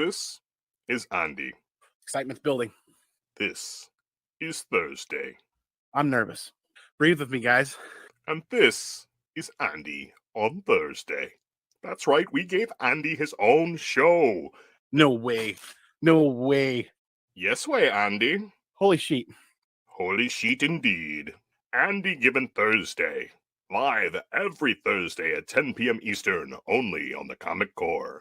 This is Andy. Excitement's building. This is Thursday. I'm nervous. Breathe with me, guys. And this is Andy on Thursday. That's right, we gave Andy his own show. No way. No way. Yes way, Andy. Holy sheet. Holy sheet indeed. Andy Given Thursday. Live every Thursday at 10 p.m. Eastern, only on the Comic Core.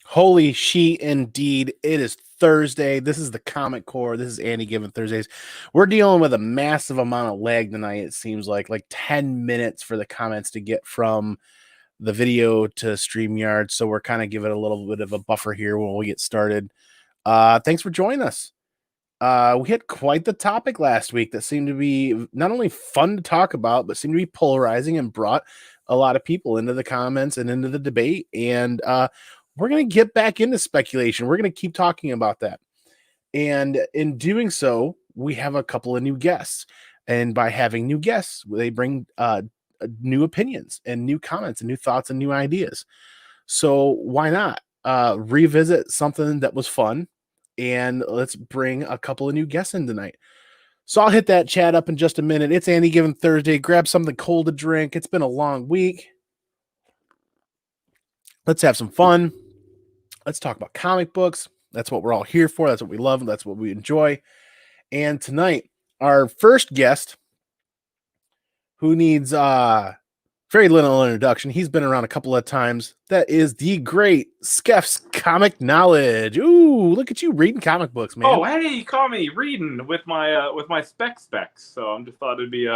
Holy sheet indeed. It is Thursday. This is the Comic Core. This is Andy Given Thursdays. We're dealing with a massive amount of lag tonight, it seems like 10 minutes for the comments to get from the video to StreamYard. So we're kind of giving a little bit of a buffer here when we get started. Thanks for joining us. We had quite the topic last week that seemed to be not only fun to talk about, but seemed to be polarizing and brought a lot of people into the comments and into the debate. And we're going to get back into speculation. We're going to keep talking about that. And in doing so, we have a couple of new guests. And by having new guests, they bring new opinions and new comments and new thoughts and new ideas. So why not revisit something that was fun? And let's bring a couple of new guests in tonight. So I'll hit that chat up in just a minute. It's Andy Given Thursday. Grab something cold to drink. It's been a long week. Let's have some fun. Let's talk about comic books. That's what we're all here for. That's what we love. That's what we enjoy. And tonight, our first guest, who needs very little introduction. He's been around a couple of times. That is the great Skeff's Comic Knowledge. Ooh, look at you reading comic books, man. Oh, hey, you caught me reading with my specs. So I just thought it'd be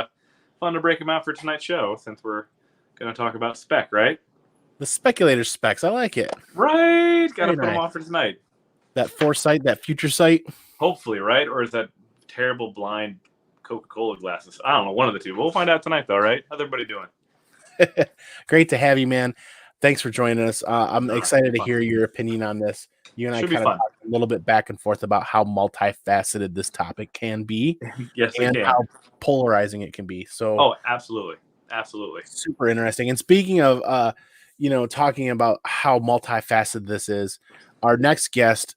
fun to break them out for tonight's show since we're going to talk about spec, right? The speculator specs. I like it. Right. Got to put them on for tonight. That foresight, that future sight. Hopefully, right? Or is that terrible blind Coca-Cola glasses? I don't know. One of the two. We'll find out tonight, though, right? How's everybody doing? Great to have you, man. Thanks for joining us. I'm excited to hear your opinion on this. You and I kind of talked a little bit back and forth about how multifaceted this topic can be. Yes, and how polarizing it can be. So, absolutely, super interesting. And speaking of, talking about how multifaceted this is, our next guest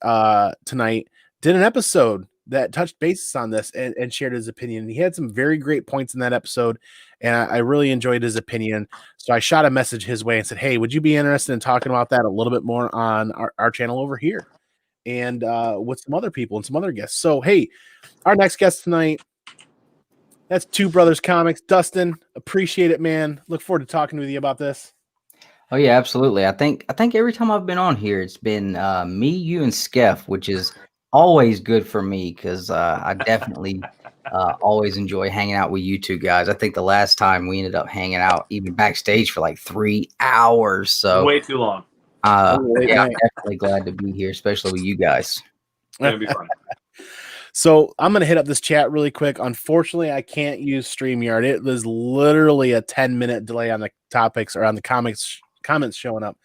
tonight did an episode that touched bases on this and shared his opinion. He had some very great points in that episode, and I really enjoyed his opinion. So I shot a message his way and said, hey, would you be interested in talking about that a little bit more on our channel over here and with some other people and some other guests? So, hey, our next guest tonight, that's Two Brothers Comics. Dustin, appreciate it, man. Look forward to talking with you about this. Oh, yeah, absolutely. I think every time I've been on here, it's been me, you, and Skeff, which is always good for me because I definitely always enjoy hanging out with you two guys. I think the last time we ended up hanging out even backstage for 3 hours. So way too long. I'm definitely glad to be here, especially with you guys. It's going to be fun. So I'm going to hit up this chat really quick. Unfortunately, I can't use StreamYard. It was literally a 10-minute delay on the topics or on the comments showing up.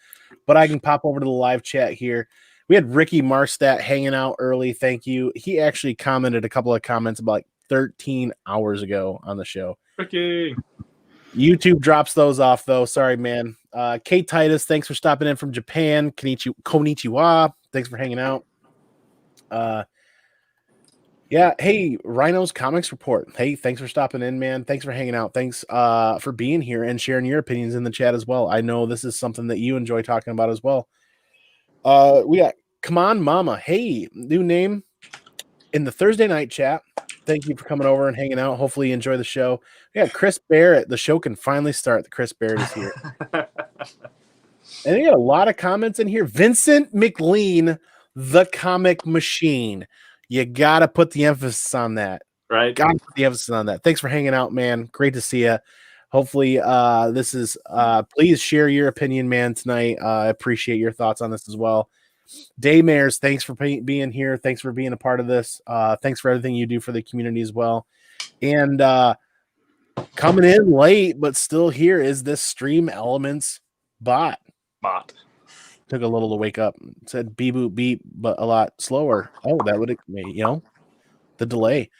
But I can pop over to the live chat here. We had Ricky Marstat hanging out early. Thank you. He actually commented a couple of comments about 13 hours ago on the show. Ricky. YouTube drops those off, though. Sorry, man. Kate Titus, thanks for stopping in from Japan. Konnichiwa. Thanks for hanging out. Yeah. Hey, Rhino's Comics Report. Hey, thanks for stopping in, man. Thanks for hanging out. Thanks for being here and sharing your opinions in the chat as well. I know this is something that you enjoy talking about as well. We got Come On Mama. Hey, new name in the Thursday night chat. Thank you for coming over and hanging out. Hopefully you enjoy the show. Yeah, Chris Barrett. The show can finally start. Chris Barrett is here. And we got a lot of comments in here. Vincent McLean, the comic machine. You got to put the emphasis on that. Right. Got to put the emphasis on that. Thanks for hanging out, man. Great to see you. Hopefully this is please share your opinion, man, tonight. I appreciate your thoughts on this as well. Daymares, thanks for being here. Thanks for being a part of this. Thanks for everything you do for the community as well. And coming in late, but still here is this Stream Elements bot. Took a little to wake up. It said beep boop beep, but a lot slower. Oh, that would, the delay.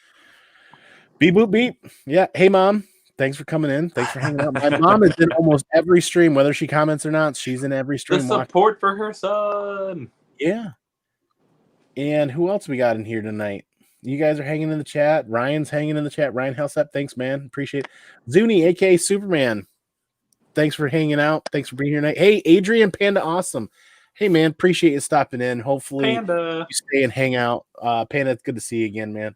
Beep boop beep. Yeah. Hey, Mom. Thanks for coming in. Thanks for hanging out. My mom is in almost every stream, whether she comments or not. She's in every stream. The support for her son. Yeah. And who else we got in here tonight? You guys are hanging in the chat. Ryan's hanging in the chat. Ryan Helsep, thanks, man. Appreciate it. Zuni, aka Superman. Thanks for hanging out. Thanks for being here tonight. Hey, Adrian Panda Awesome. Hey, man. Appreciate you stopping in. Hopefully Panda. you stay and hang out. Panda, it's good to see you again, man.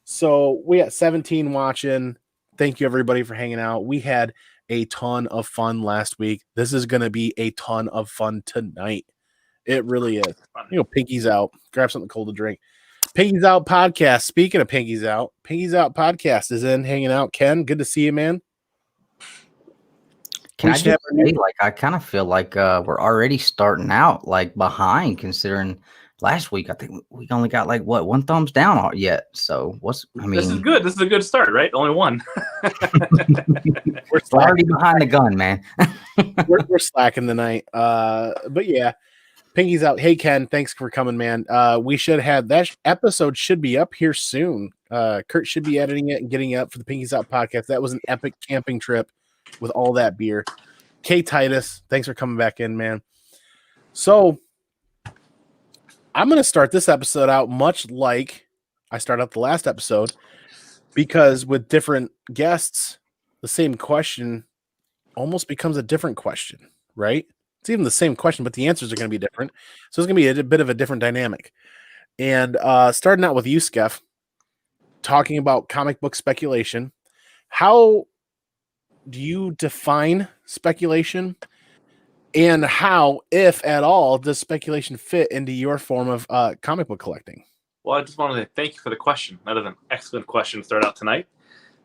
So we got 17 watching. Thank you, everybody, for hanging out. We had a ton of fun last week. This is going to be a ton of fun tonight. It really is. You know, Pinky's out. Grab something cold to drink. Pinky's Out podcast. Speaking of Pinky's Out podcast is in hanging out. Ken, good to see you, man. Can I just say, like, I kind of feel like we're already starting out like behind, considering last week I think we only got like one thumbs down yet. So this is good. This is a good start, right? Only one. We're already behind the gun, man. we're slacking tonight. But yeah, Pinky's Out. Hey Ken, thanks for coming, man. We should have that episode should be up here soon. Kurt should be editing it and getting it up for the Pinky's Out podcast. That was an epic camping trip with all that beer. K Titus, thanks for coming back in, man. So I'm going to start this episode out much like I started out the last episode, because with different guests, the same question almost becomes a different question, right? It's even the same question, but the answers are going to be different. So it's going to be a bit of a different dynamic. And starting out with you, Skeff, talking about comic book speculation, how do you define speculation, and how, if at all, does speculation fit into your form of comic book collecting? Well, I just wanted to thank you for the question. That is an excellent question to start out tonight.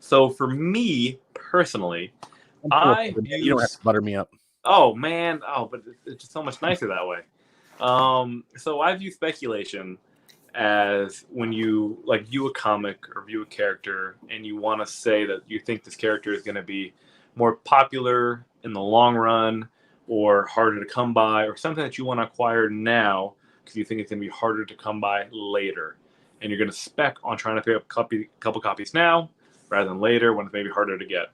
So for me personally, you don't have to butter me up. Oh man, but it's just so much nicer that way. So I view speculation as when you view a comic or view a character and you want to say that you think this character is going to be more popular in the long run or harder to come by, or something that you want to acquire now because you think it's going to be harder to come by later. And you're going to spec on trying to pick up a couple copies now rather than later when it's maybe harder to get.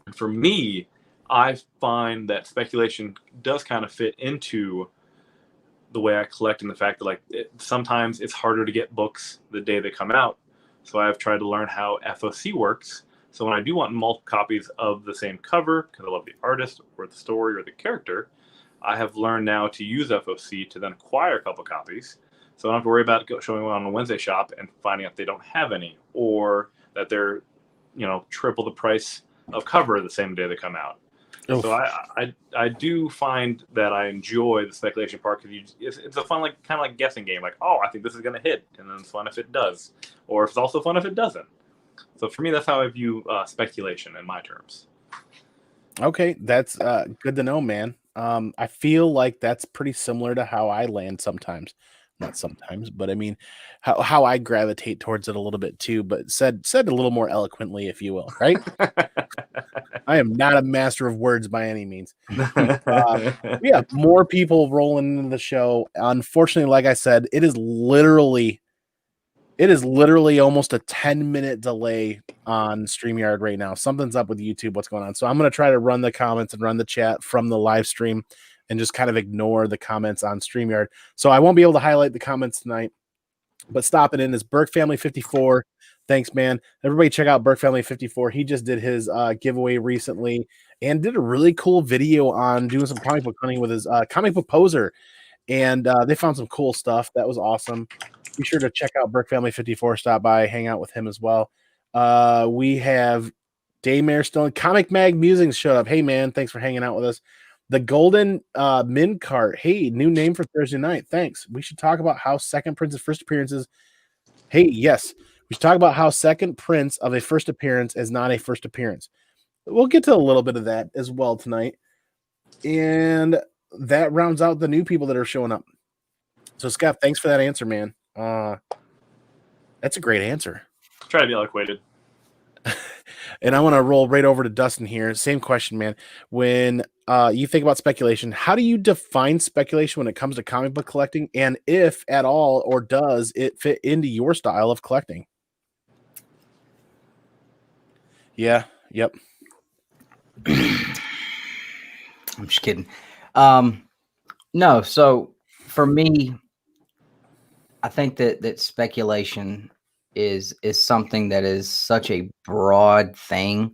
And for me, I find that speculation does kind of fit into the way I collect, in the fact that sometimes it's harder to get books the day they come out. So I've tried to learn how FOC works. So when I do want multiple copies of the same cover, because I love the artist or the story or the character, I have learned now to use FOC to then acquire a couple copies. So I don't have to worry about showing one on a Wednesday shop and finding out they don't have any, or that they're, triple the price of cover the same day they come out. Oof. So I do find that I enjoy the speculation part, because it's a fun kind of guessing game. I think this is going to hit, and then it's fun if it does, or it's also fun if it doesn't. So for me, that's how I view speculation in my terms. Okay, that's good to know, man. I feel like that's pretty similar to how I land sometimes. Not sometimes, but I mean, how I gravitate towards it a little bit too, but said a little more eloquently, if you will, right? I am not a master of words by any means. We have more people rolling into the show. Unfortunately, like I said, it is literally almost a 10-minute delay on StreamYard right now. Something's up with YouTube. What's going on? So I'm going to try to run the comments and run the chat from the live stream and just kind of ignore the comments on StreamYard. So I won't be able to highlight the comments tonight, but stopping in is Burke Family 54. Thanks, man. Everybody check out Burke Family 54. He just did his giveaway recently and did a really cool video on doing some comic book hunting with his comic book poser. And they found some cool stuff. That was awesome. Be sure to check out Burke Family 54. Stop by, hang out with him as well. We have Daymare Stone. Comic Mag Musings showed up. Hey, man, thanks for hanging out with us. The Golden Min Cart. Hey, new name for Thursday night. Thanks. We should talk about how Second Prince's first appearances. Hey, yes. We should talk about how Second Prince of a first appearance is not a first appearance. We'll get to a little bit of that as well tonight. And that rounds out the new people that are showing up. So, Scott, thanks for that answer, man. That's a great answer. Try to be eloquated. And I want to roll right over to Dustin here. Same question, man. When you think about speculation, how do you define speculation when it comes to comic book collecting? And if at all, or does it fit into your style of collecting? Yeah. Yep. I'm just kidding. No. So for me, I think that speculation is something that is such a broad thing,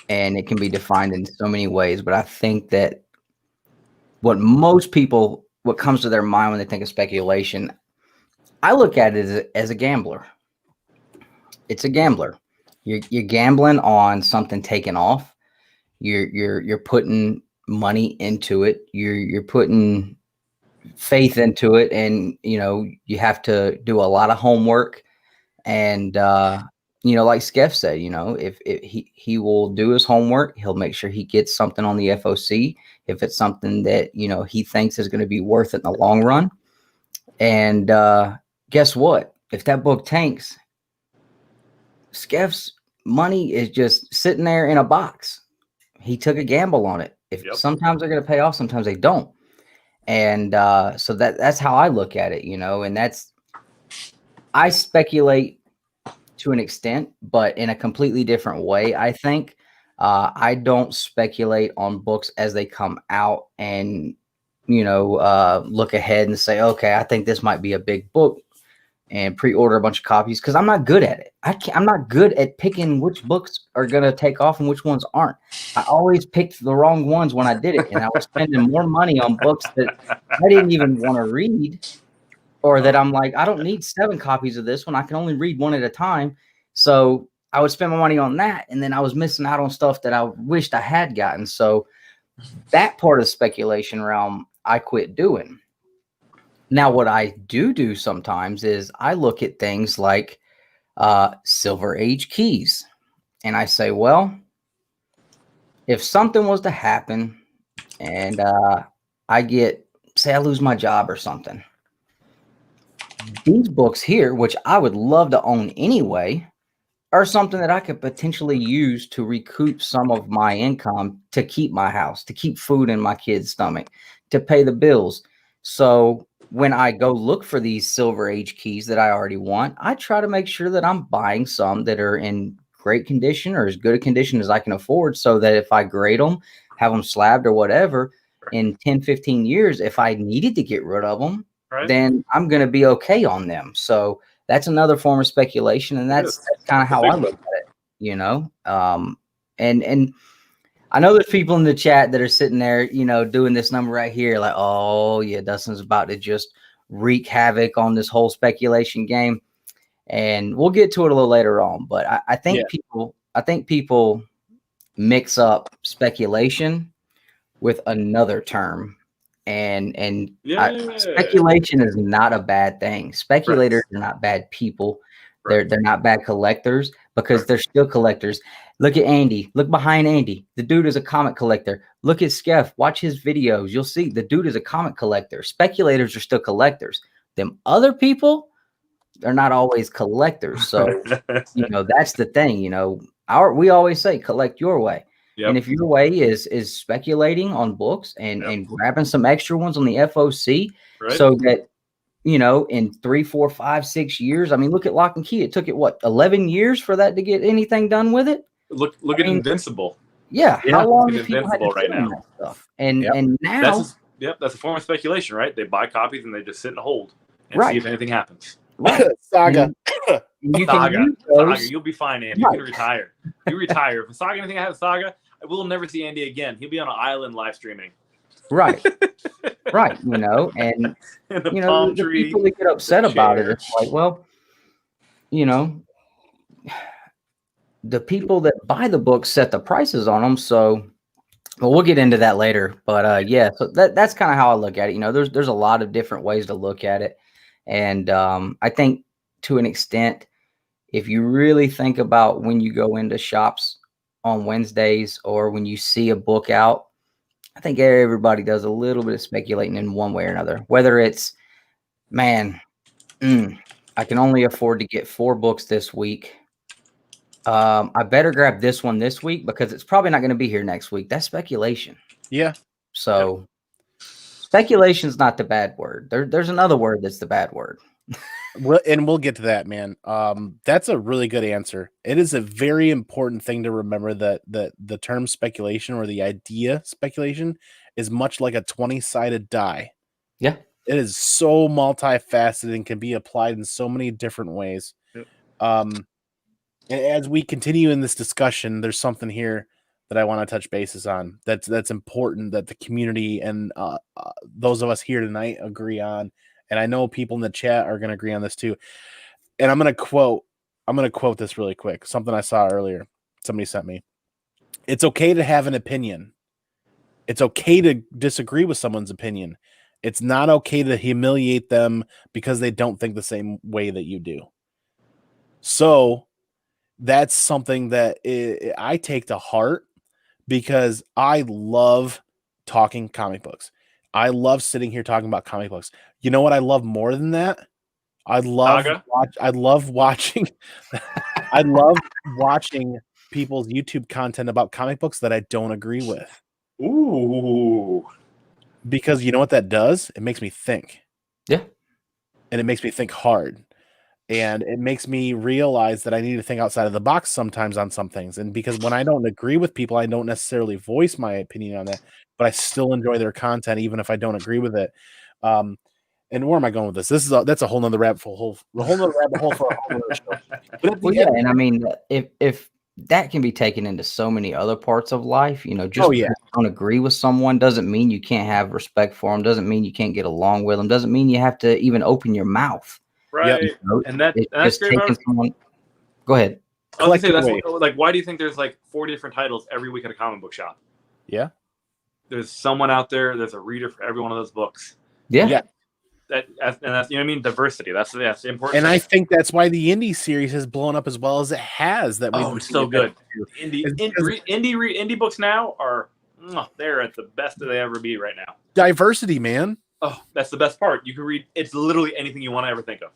and it can be defined in so many ways. But I think that what comes to their mind when they think of speculation, I look at it as a gambler. It's a gambler. You're gambling on something taking off. You're putting money into it. You're putting faith into it, and you have to do a lot of homework. And like Skeff said, if he will do his homework, he'll make sure he gets something on the FOC if it's something that he thinks is going to be worth it in the long run. And guess what? If that book tanks, Skeff's money is just sitting there in a box. He took a gamble on it. Sometimes they're going to pay off, sometimes they don't. And so that's how I look at it, and I speculate to an extent, but in a completely different way. I think I don't speculate on books as they come out and, look ahead and say, okay, I think this might be a big book and pre-order a bunch of copies, because I'm not good at it. I'm not good at picking which books are going to take off and which ones aren't. I always picked the wrong ones when I did it, and I was spending more money on books that I didn't even want to read, or that I'm like, I don't need 7 copies of this one. I can only read one at a time. So I would spend my money on that, and then I was missing out on stuff that I wished I had gotten. So that part of the speculation realm, I quit doing. Now, what I do sometimes is I look at things like Silver Age keys, and I say, well, if something was to happen and say I lose my job or something, these books here, which I would love to own anyway, are something that I could potentially use to recoup some of my income, to keep my house, to keep food in my kids' stomach, to pay the bills. So when I go look for these Silver Age keys that I already want, I try to make sure that I'm buying some that are in great condition, or as good a condition as I can afford, so that if I grade them, have them slabbed or whatever, in 10, 15 years, if I needed to get rid of them, then I'm going to be okay on them. So that's another form of speculation, and that's kind of how I look at it, and I know there's people in the chat that are sitting there, doing this number right here, like, oh yeah, Dustin's about to just wreak havoc on this whole speculation game. And we'll get to it a little later on, but I think people mix up speculation with another term, and speculation is not a bad thing. Speculators are not bad people. They're not bad collectors, because they're still collectors. Look at Andy. Look behind Andy. The dude is a comic collector. Look at Skeff. Watch his videos. You'll see the dude is a comic collector. Speculators are still collectors. Them other people, they're not always collectors. So, that's the thing. We always say collect your way. Yep. And if your way is speculating on books and grabbing some extra ones on the FOC, so that, in 3, 4, 5, 6 years, I mean, look at Lock and Key. It took it 11 years for that to get anything done with it. Look at Invincible. Yeah. How long do people have to right now? That stuff? And now that's a form of speculation, right? They buy copies and they just sit and hold and see if anything happens. Saga. Saga. You'll be fine, Andy. You can retire. You retire. If Saga anything happens, Saga, we'll never see Andy again. He'll be on an island live streaming. Right. And the people that get upset about it, it's like, well, the people that buy the books set the prices on them. So, we'll get into that later. But so that's kind of how I look at it. There's a lot of different ways to look at it, and I think to an extent, if you really think about when you go into shops on Wednesdays or when you see a book out, I think everybody does a little bit of speculating in one way or another. Whether it's, man, I can only afford to get 4 books this week. I better grab this one this week because it's probably not going to be here next week. That's speculation. Yeah. So speculation is not the bad word. There's another word that's the bad word. We'll get to that, man. That's a really good answer. It is a very important thing to remember that the term speculation, or the idea speculation, is much like a 20-sided die. Yeah. It is so multifaceted and can be applied in so many different ways. Yep. And as we continue in this discussion, there's something here that I want to touch bases on. That's important that the community and those of us here tonight agree on. And I know people in the chat are going to agree on this too. And I'm going to quote this really quick. Something I saw earlier. Somebody sent me. It's okay to have an opinion. It's okay to disagree with someone's opinion. It's not okay to humiliate them because they don't think the same way that you do. So that's something that I take to heart because I love talking comic books. I love sitting here talking about comic books. You know what I love more than that? I love watching I love watching people's YouTube content about comic books that I don't agree with. Ooh. Because you know what that does? It makes me think. Yeah. And it makes me think hard. And it makes me realize that I need to think outside of the box sometimes on some things. And because when I don't agree with people, I don't necessarily voice my opinion on that, but I still enjoy their content, even if I don't agree with it. And where am I going with this? That's a whole nother rabbit hole. A whole nother rabbit hole for a whole nother show. But Well, yeah, and I mean, if that can be taken into so many other parts of life, just because you don't agree with someone doesn't mean you can't have respect for them, doesn't mean you can't get along with them, doesn't mean you have to even open your mouth. Right. And that's great about someone. Go ahead. I was gonna say, that's why do you think there's like 4 different titles every week at a comic book shop? Yeah. There's someone out there, there's a reader for every one of those books. Yeah. That's you know what I mean? Diversity. That's important. And I think that's why the indie series has blown up as well as it has. It's so good. Indie books now are they're at the best that they ever be right now. Diversity, man. Oh, that's the best part. You can read it's literally anything you want to ever think of.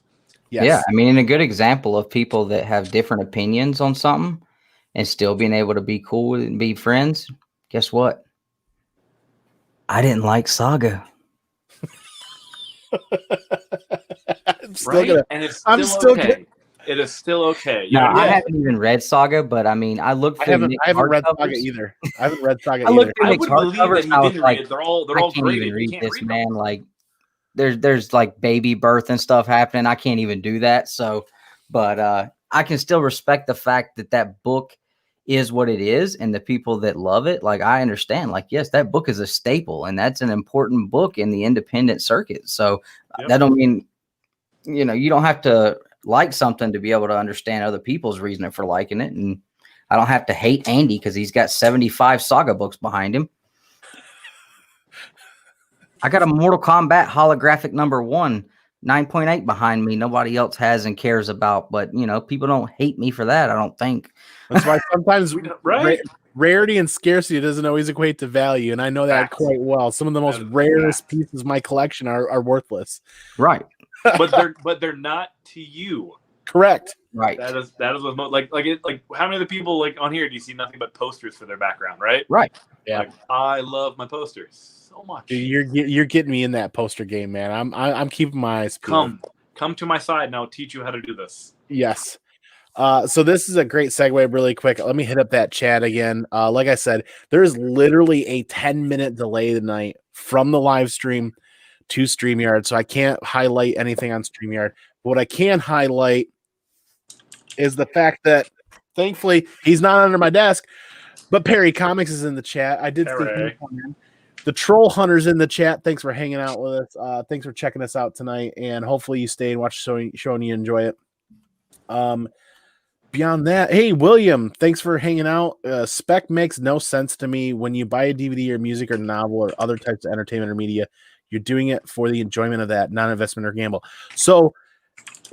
Yes. Yeah, I mean, and a good example of people that have different opinions on something and still being able to be cool and be friends. Guess what? I didn't like Saga. And it's still okay. It is still okay. I haven't even read Saga, but I mean, I looked. I haven't read Saga either. I haven't read Saga either. I would believe that he didn't read it. They're all great. Even read this, man. Like, there's like baby birth and stuff happening. I can't even do that. So, but I can still respect the fact that book is what it is, and the people that love it, like, I understand. Like, yes, that book is a staple, and that's an important book in the independent circuit. So that don't mean, you don't have to like something to be able to understand other people's reasoning for liking it. And I don't have to hate Andy because he's got 75 Saga books behind him. I got a Mortal Kombat holographic number 1, 9.8 behind me. Nobody else has and cares about, but people don't hate me for that. I don't think. That's why sometimes rarity and scarcity doesn't always equate to value, and I know that quite well. Some of the most rarest pieces of my collection are worthless. Right. but they're not to you. Correct. Right. That is what most like how many of the people like on here do you see nothing but posters for their background, right? Right. Yeah. Like, I love my posters so much. You're getting me in that poster game, man. I'm keeping my eyes peeled. Come to my side and I'll teach you how to do this. Yes. So this is a great segue really quick. Let me hit up that chat again. Like I said, there is literally a 10-minute delay tonight from the live stream to StreamYard. So I can't highlight anything on StreamYard. But what I can highlight is the fact that thankfully he's not under my desk, but Perry Comics is in the chat. I did think the Troll Hunter's in the chat. Thanks for hanging out with us. Thanks for checking us out tonight. And hopefully you stay and watch the show and you enjoy it. Beyond that, hey, William, thanks for hanging out. Spec makes no sense to me. When you buy a DVD or music or novel or other types of entertainment or media, you're doing it for the enjoyment of that, not investment or gamble. So,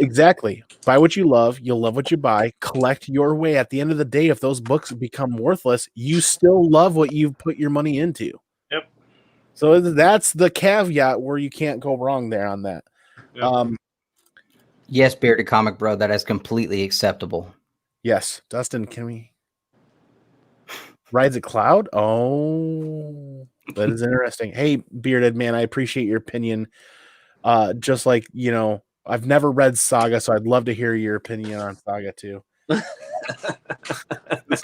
exactly. Buy what you love. You'll love what you buy. Collect your way. At the end of the day, if those books become worthless, you still love what you've put your money into. Yep. So that's the caveat where you can't go wrong there on that. Yep. Yes, Bearded Comic Bro, that is completely acceptable. Yes. Dustin, can we? Rides a Cloud? Oh, that is interesting. Hey, Bearded Man, I appreciate your opinion. Just like, I've never read Saga, so I'd love to hear your opinion on Saga too.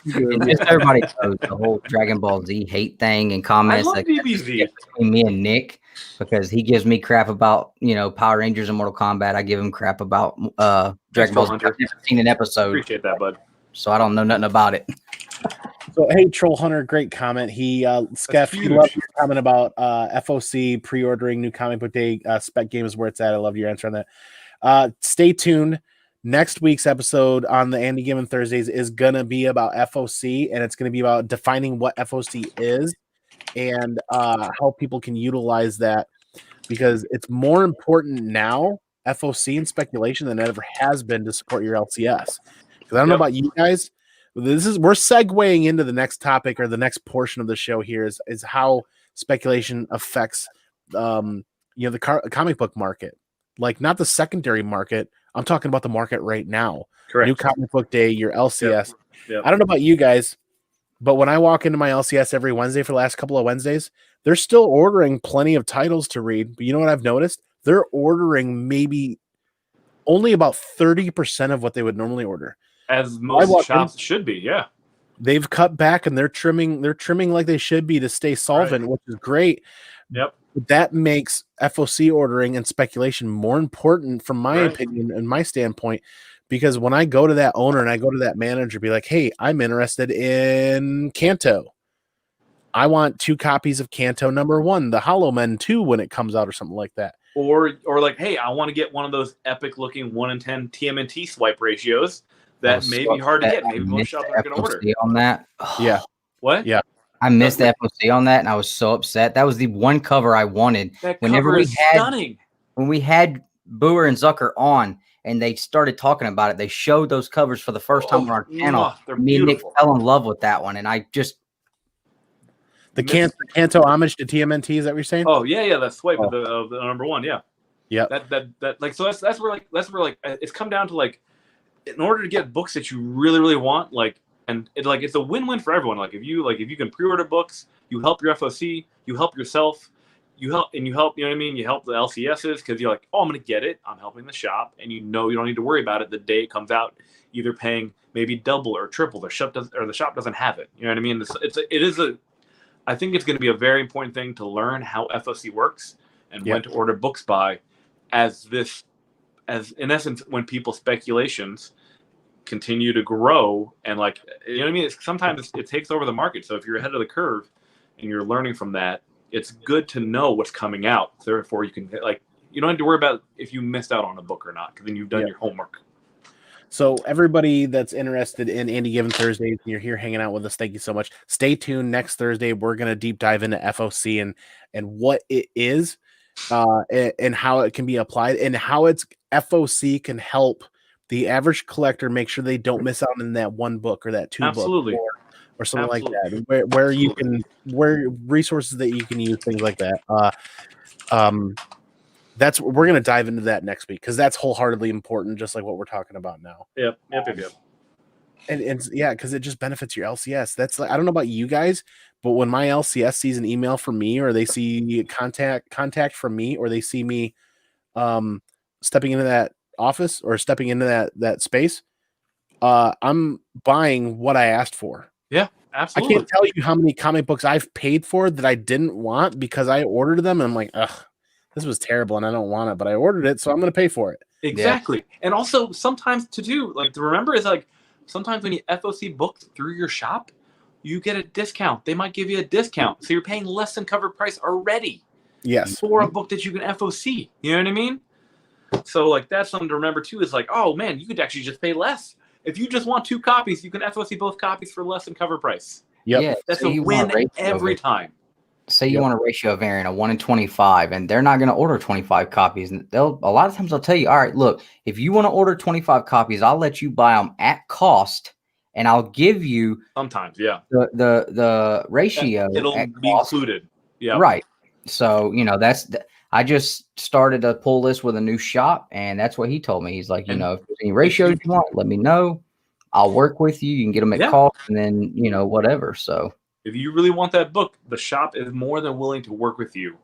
And just everybody knows the whole Dragon Ball Z hate thing and comments I love DBZ. between me and Nick, because he gives me crap about, Power Rangers and Mortal Kombat. I give him crap about Dragon Ball Z. I've never seen an episode. Appreciate that, bud. So I don't know nothing about it. So hey, Troll Hunter, great comment. He Skeff, he loved your comment about FOC pre-ordering new comic book day. Spec game is where it's at. I love your answer on that. Stay tuned. Next week's episode on the Andy Given Thursdays is gonna be about FOC, and it's gonna be about defining what FOC is and how people can utilize that, because it's more important now, FOC and speculation, than it ever has been to support your LCS. Because I don't know about you guys. We're segueing into the next topic, or the next portion of the show here is how speculation affects the comic book market. Like, not the secondary market. I'm talking about the market right now. Correct. New comic book day, your LCS. Yep. I don't know about you guys, but when I walk into my LCS every Wednesday for the last couple of Wednesdays, they're still ordering plenty of titles to read. But you know what I've noticed? They're ordering maybe only about 30% of what they would normally order. As most shops should be, yeah. They've cut back and they're trimming like they should be to stay solvent, which is great. Yep. But that makes FOC ordering and speculation more important, from my opinion and my standpoint, because when I go to that owner and I go to that manager, be like, hey, I'm interested in Kanto. I want 2 copies of Kanto #1, the Hollow Men 2, when it comes out, or something like that. Or like, hey, I want to get one of those epic looking 1 in 10 TMNT swipe ratios that may be hard to get. Maybe most shops aren't going to order. On that. Yeah. What? Yeah. I missed the FOC on that, and I was so upset. That was the one cover I wanted. That cover is stunning. When we had Booer and Zucker on, and they started talking about it, they showed those covers for the first time on our channel. Me and Nick fell in love with that one, and I just the Kanto homage to TMNT. Is that what you're saying? Oh yeah, that swipe of the #1. Yeah. Yeah. That like, so that's where it's come down to, like, in order to get books that you really, really want, like. And it's a win-win for everyone. Like, if you can pre-order books, you help your FOC, you help yourself, you help, you know what I mean? You help the LCSs, because you're like, oh, I'm going to get it. I'm helping the shop. And you don't need to worry about it the day it comes out, either paying maybe double or triple. The shop doesn't have it. You know what I mean? I think it's going to be a very important thing to learn how FOC works and when to order books by, as in essence, when people's speculations continue to grow, and, like, you know what I mean? Sometimes it takes over the market. So if you're ahead of the curve and you're learning from that, it's good to know what's coming out. Therefore, you can, like, you don't have to worry about if you missed out on a book or not, because then you've done your homework. So everybody that's interested in Andy Given Thursdays, and you're here hanging out with us, thank you so much. Stay tuned. Next Thursday, we're going to deep dive into FOC and what it is, and how it can be applied, and how its FOC can help the average collector make sure they don't miss out on that 1 book or that 2 Absolutely. book or something like that. Where you can, where resources that you can use, things like that. We're going to dive into that next week, because that's wholeheartedly important, just like what we're talking about now. Yep. And yeah, because it just benefits your LCS. That's like, I don't know about you guys, but when my LCS sees an email from me, or they see contact from me, or they see me stepping into that office or stepping into that space, I'm buying what I asked for. Yeah, absolutely. I can't tell you how many comic books I've paid for that I didn't want because I ordered them, and I'm like, ugh, this was terrible and I don't want it, but I ordered it, so I'm going to pay for it. Exactly. Yeah. And also, sometimes to remember is, like, sometimes when you FOC books through your shop, you get a discount. They might give you a discount, so you're paying less than cover price already. Yes. For a book that you can FOC. You know what I mean? So, like, that's something to remember too, is like, oh man, you could actually just pay less. If you just want 2 copies, you can FOC both copies for less than cover price. Yep. Yeah, that's a win every time. Say you want a ratio variant, a 1 in 25, and they're not going to order 25 copies. And a lot of times they'll tell you, all right, look, if you want to order 25 copies, I'll let you buy them at cost, and I'll give you sometimes, the ratio. It'll be included. Yeah. Right. So, I just started to pull this with a new shop, and that's what he told me. He's like, if there's any ratios you want, let me know. I'll work with you. You can get them at cost, and then, whatever. So if you really want that book, the shop is more than willing to work with you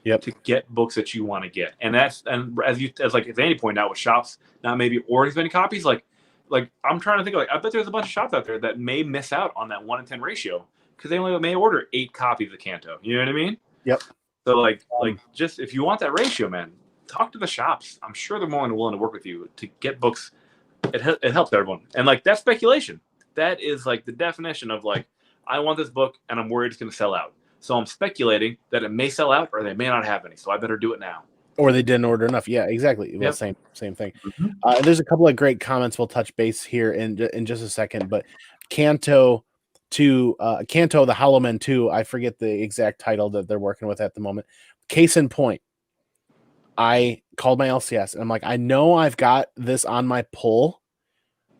to get books that you want to get. And as Andy pointed out, with shops not maybe ordering as many copies, like, like I'm trying to think, like I bet there's a bunch of shops out there that may miss out on that 1-in-10 ratio because they only may order 8 copies of Kanto. You know what I mean? Yep. So like just if you want that ratio, man, talk to the shops. I'm sure they're more than willing to work with you to get books. It helps everyone. And like that's speculation. That is like the definition of like I want this book and I'm worried it's going to sell out. So I'm speculating that it may sell out or they may not have any. So I better do it now. Or they didn't order enough. Yeah, exactly. Well, Yep. same thing. Mm-hmm. There's a couple of great comments. We'll touch base here in just a second. But Kanto the Hollow Men 2, I forget the exact title that they're working with at the moment. Case in point, I called my LCS and I'm like, I know I've got this on my pull,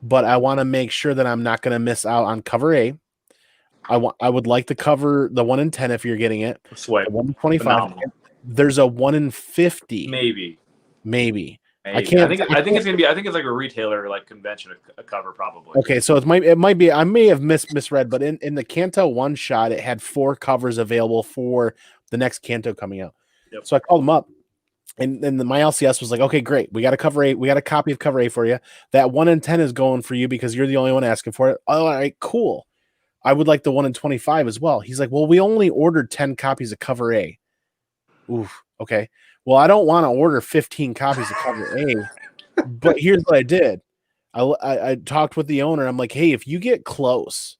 but I want to make sure that I'm not going to miss out on cover A. I would like to cover the 1-in-10 if you're getting it. Swipe. 125. There's a 1-in-50. Maybe. I can't. I think it's gonna be. I think it's like a retailer like convention a cover probably. Okay, so it might be. I may have misread, but in the Kanto one shot, it had 4 covers available for the next Kanto coming out. Yep. So I called them up, and my LCS was like, "Okay, great. We got a cover A. We got a copy of cover A for you. That 1-in-10 is going for you because you're the only one asking for it. All right, cool. I would like the 1-in-25 as well." He's like, "Well, we only ordered 10 copies of cover A." Oof. Okay. Well, I don't want to order 15 copies of cover A, but here's what I did. I talked with the owner. I'm like, hey, if you get close,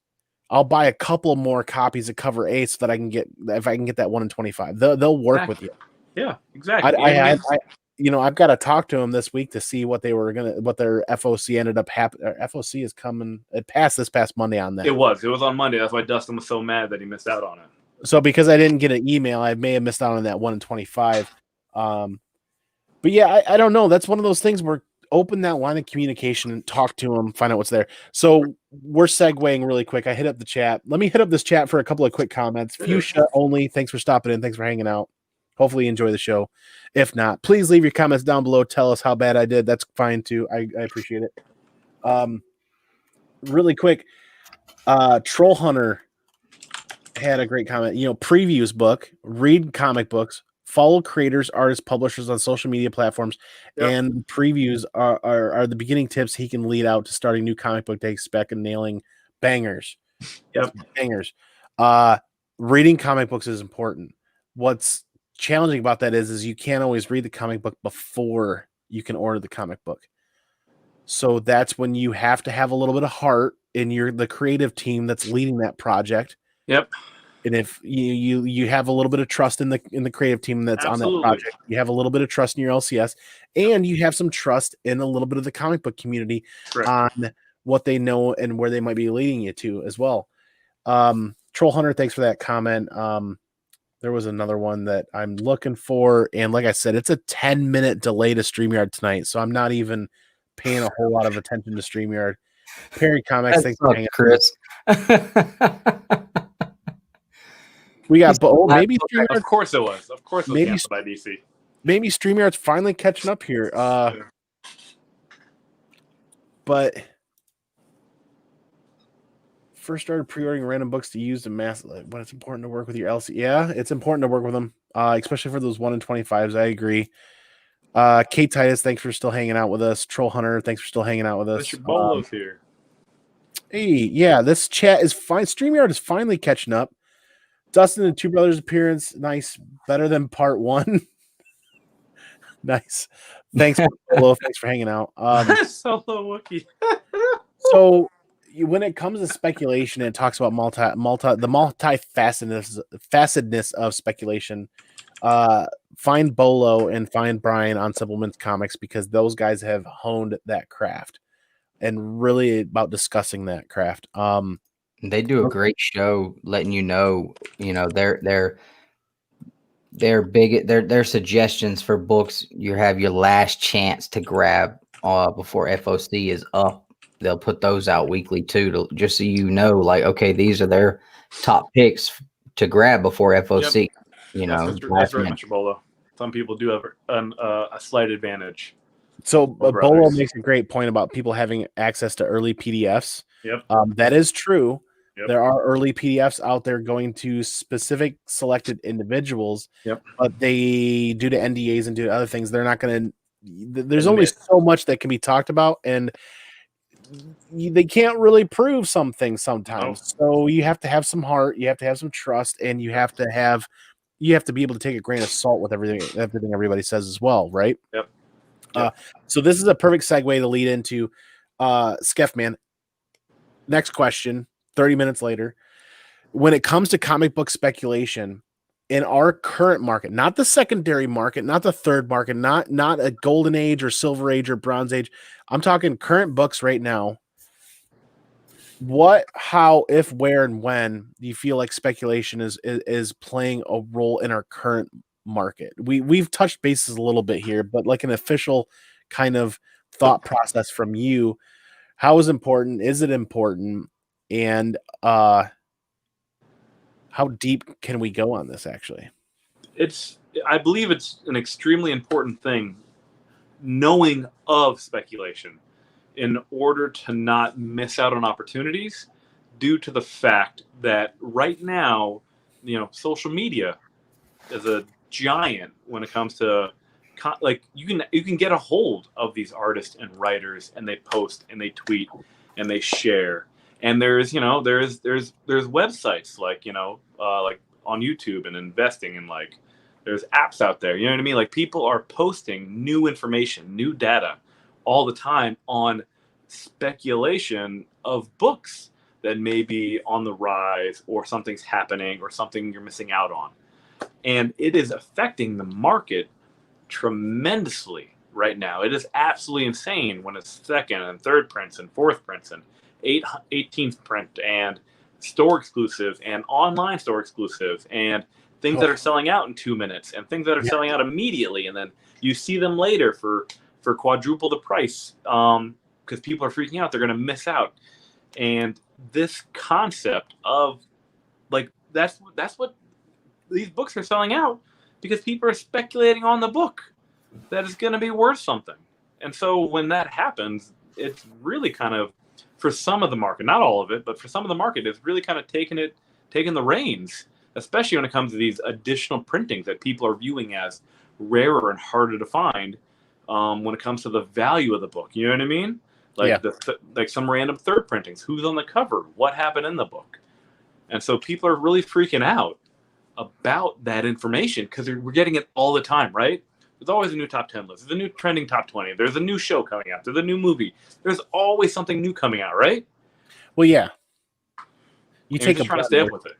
I'll buy a couple more copies of cover A so that I can get that 1-in-25. They'll work with you. Yeah, exactly. I've got to talk to them this week to see what their FOC ended up happening. FOC is coming. It passed this past Monday on that. It was on Monday. That's why Dustin was so mad that he missed out on it. So because I didn't get an email, I may have missed out on that 1-in-25. But yeah, I don't know. That's one of those things where open that line of communication and talk to them, find out what's there. So we're segueing really quick. I hit up the chat. Let me hit up this chat for a couple of quick comments. Fuchsia only. Thanks for stopping in. Thanks for hanging out. Hopefully you enjoy the show. If not, please leave your comments down below. Tell us how bad I did. That's fine too. I appreciate it. Really quick, Troll Hunter had a great comment. Previews book, read comic books, follow creators, artists, publishers on social media platforms, and previews are the beginning tips he can lead out to starting new comic book day spec and nailing bangers. Yep. Bangers. Reading comic books is important. What's challenging about that is you can't always read the comic book before you can order the comic book. So that's when you have to have a little bit of heart in the creative team that's leading that project. Yep. And if you have a little bit of trust in the creative team that's on that project, you have a little bit of trust in your LCS, and you have some trust in a little bit of the comic book community on what they know and where they might be leading you to as well. Troll Hunter, thanks for that comment. There was another one that I'm looking for, and like I said, it's a 10-minute delay to StreamYard tonight, so I'm not even paying a whole lot of attention to StreamYard. Perry Comics, thanks for hanging out, Chris. We got maybe StreamYard. Of course it was. Of course it was maybe canceled by DC. Maybe StreamYard's finally catching up here. But first started pre-ordering random books to use to mass, but it's important to work with your LC. Yeah, it's important to work with them, especially for those 1-in-25s. I agree. Kate Titus, thanks for still hanging out with us. Troll Hunter, thanks for still hanging out with us. Mr. Bolo's here. Hey, yeah, this chat is fine. StreamYard is finally catching up. Dustin and Two Brothers appearance, nice, better than part 1. Nice. Thanks, Polo. Thanks for hanging out. Solo Wookie. So when it comes to speculation, it talks about the multifacetedness of speculation. Find Bolo and find Brian on Supplements Comics because those guys have honed that craft and really about discussing that craft. They do a great show letting their suggestions for books. You have your last chance to grab before FOC is up. They'll put those out weekly too, just so you know, like, okay, these are their top picks to grab before FOC. Yep. That's right, Mr. Bolo. Some people do have a slight advantage. So Bolo makes a great point about people having access to early PDFs. Yep. That is true. Yep. There are early PDFs out there going to specific selected individuals, but they, due to NDAs and due to other things, they're not going to. There's only so much that can be talked about, and they can't really prove some things sometimes. So you have to have some heart, you have to have some trust, and you have to be able to take a grain of salt with everything everybody says as well, right? Yep. So this is a perfect segue to lead into Skeff, man. Next question, 30 minutes later. When it comes to comic book speculation in our current market, not the secondary market, not the third market, not a golden age or silver age or bronze age, I'm talking current books right now. What, how, if, where, and when do you feel like speculation is playing a role in our current market? We've touched bases a little bit here, but like an official kind of thought process from you, how is important? Is it important? And how deep can we go on this, actually? I believe it's an extremely important thing, knowing of speculation, in order to not miss out on opportunities, due to the fact that right now, social media is a giant when it comes to like you can get a hold of these artists and writers, and they post and they tweet and they share. And there's websites like like on YouTube and investing, and like there's apps out there. You know what I mean? Like people are posting new information, new data all the time on speculation of books that may be on the rise, or something's happening, or something you're missing out on. And it is affecting the market tremendously right now. It is absolutely insane when it's second and third prints and fourth prints and 18th print and store exclusive and online store exclusive and things that are selling out in 2 minutes and things that are selling out immediately, and then you see them later for quadruple the price, because people are freaking out, they're going to miss out. And this concept of like that's what these books are selling out, because people are speculating on the book that is going to be worth something. And so when that happens, it's really kind of, for some of the market, not all of it, but for some of the market, it's really kind of taking the reins, especially when it comes to these additional printings that people are viewing as rarer and harder to find, when it comes to the value of the book. You know what I mean? Like like some random third printings, who's on the cover, what happened in the book. And so people are really freaking out about that information, because we're getting it all the time, right? There's always a new top 10 list. There's a new trending top 20. There's a new show coming out. There's a new movie. There's always something new coming out, right? Well, yeah. Trying to stay up with it.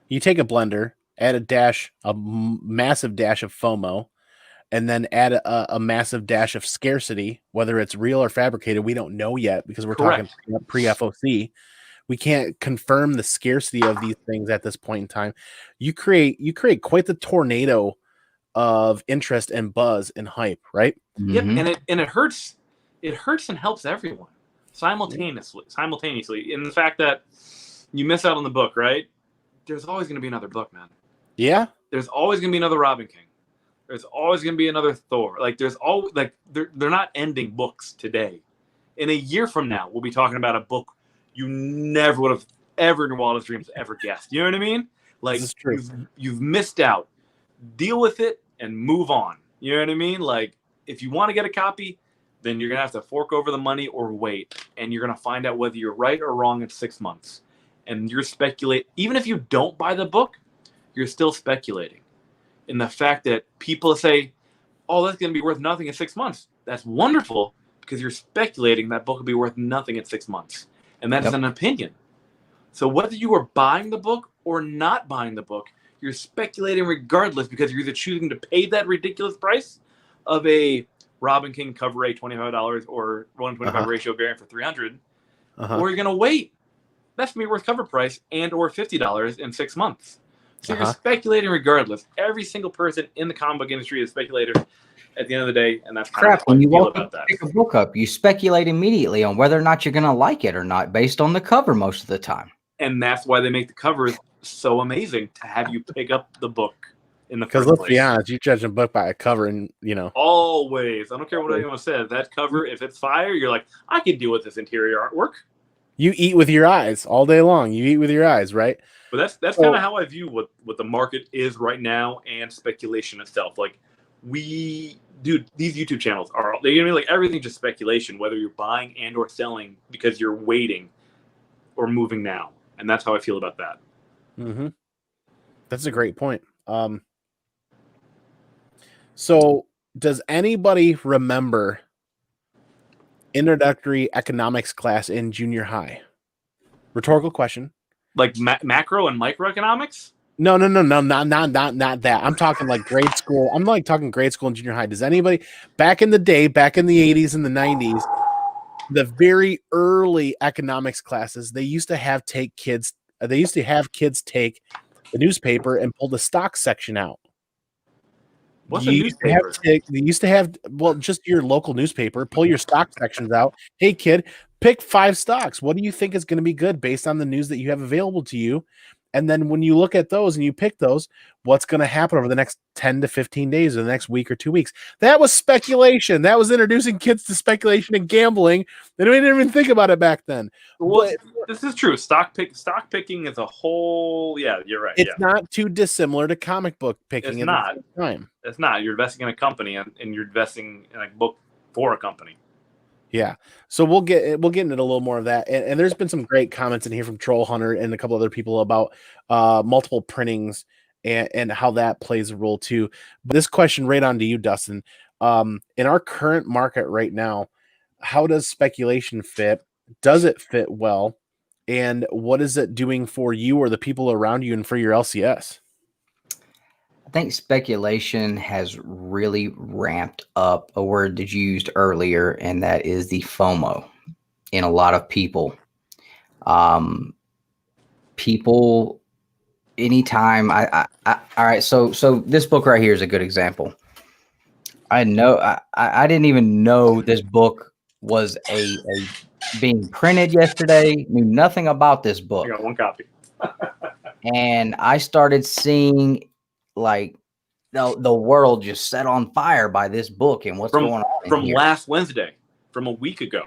You take a blender, add a massive dash of FOMO, and then add a massive dash of scarcity, whether it's real or fabricated. We don't know yet, because we're talking pre-FOC. We can't confirm the scarcity of these things at this point in time. You create quite the tornado of interest and buzz and hype, right? Yep, and it hurts. It hurts and helps everyone simultaneously. In the fact that you miss out on the book, right? There's always going to be another book, man. Yeah. There's always going to be another Robin King. There's always going to be another Thor. Like there's always they're not ending books today. In a year from now, we'll be talking about a book you never would have ever in your wildest dreams ever guessed. You know what I mean? Like you've missed out. Deal with it and move on. You know what I mean? Like if you want to get a copy, then you're gonna have to fork over the money or wait, and you're gonna find out whether you're right or wrong in 6 months. And you're speculating. Even if you don't buy the book, you're still speculating. In the fact that people say, "Oh, that's gonna be worth nothing in 6 months." That's wonderful, because you're speculating that book will be worth nothing in 6 months. And that is an opinion. So whether you are buying the book or not buying the book, you're speculating regardless, because you're either choosing to pay that ridiculous price of a Robin King cover rate $25 or 1:25 ratio variant for $300, or you're going to wait. That's going to be worth cover price and or $50 in 6 months. So you're speculating regardless. Every single person in the comic book industry is a speculator at the end of the day, and that's kind of when you feel walk about that. Pick a book up, you speculate immediately on whether or not you're going to like it or not based on the cover most of the time. And that's why they make the covers so amazing, to have you pick up the book in the first place. Because let's be honest, you judge a book by a cover, and always. I don't care what anyone says. That cover, if it's fire, you're like, I can deal with this interior artwork. You eat with your eyes all day long. You eat with your eyes, right? But that's kind of how I view what the market is right now, and speculation itself. Like dude, these YouTube channels they're gonna be like everything's just speculation, whether you're buying and or selling because you're waiting or moving now. And that's how I feel about that. Mm-hmm. That's a great point. So does anybody remember introductory economics class in junior high? Rhetorical question. Like macro and microeconomics? No, not that. I'm talking like grade school. I'm like talking grade school and junior high. Does anybody back in the day, back in the 80s and the 90s, the very early economics classes, they used to have kids take the newspaper and pull the stock section out. What's a newspaper? They used to have, well, just your local newspaper, pull your stock sections out. Hey, kid, pick 5 stocks. What do you think is going to be good based on the news that you have available to you? And then when you look at those and you pick those, what's going to happen over the next 10 to 15 days or the next week or 2 weeks? That was speculation. That was introducing kids to speculation and gambling. They didn't even think about it back then. Well, this is true. Stock picking is a whole. Yeah, you're right. It's not too dissimilar to comic book picking. It's not. Time. It's not. You're investing in a company and you're investing in a book for a company. Yeah. So we'll get into a little more of that. And there's been some great comments in here from Troll Hunter and a couple other people about multiple printings and how that plays a role too. But this question right on to you, Dustin. In our current market right now, how does speculation fit? Does it fit well? And what is it doing for you or the people around you and for your LCS? I think speculation has really ramped up a word that you used earlier, and that is the FOMO in a lot of people. People, anytime all right. So this book right here is a good example. I didn't even know this book was a being printed yesterday. Knew nothing about this book. I got one copy. And I started seeing like the world just set on fire by this book and what's going on from here. Last Wednesday, from a week ago.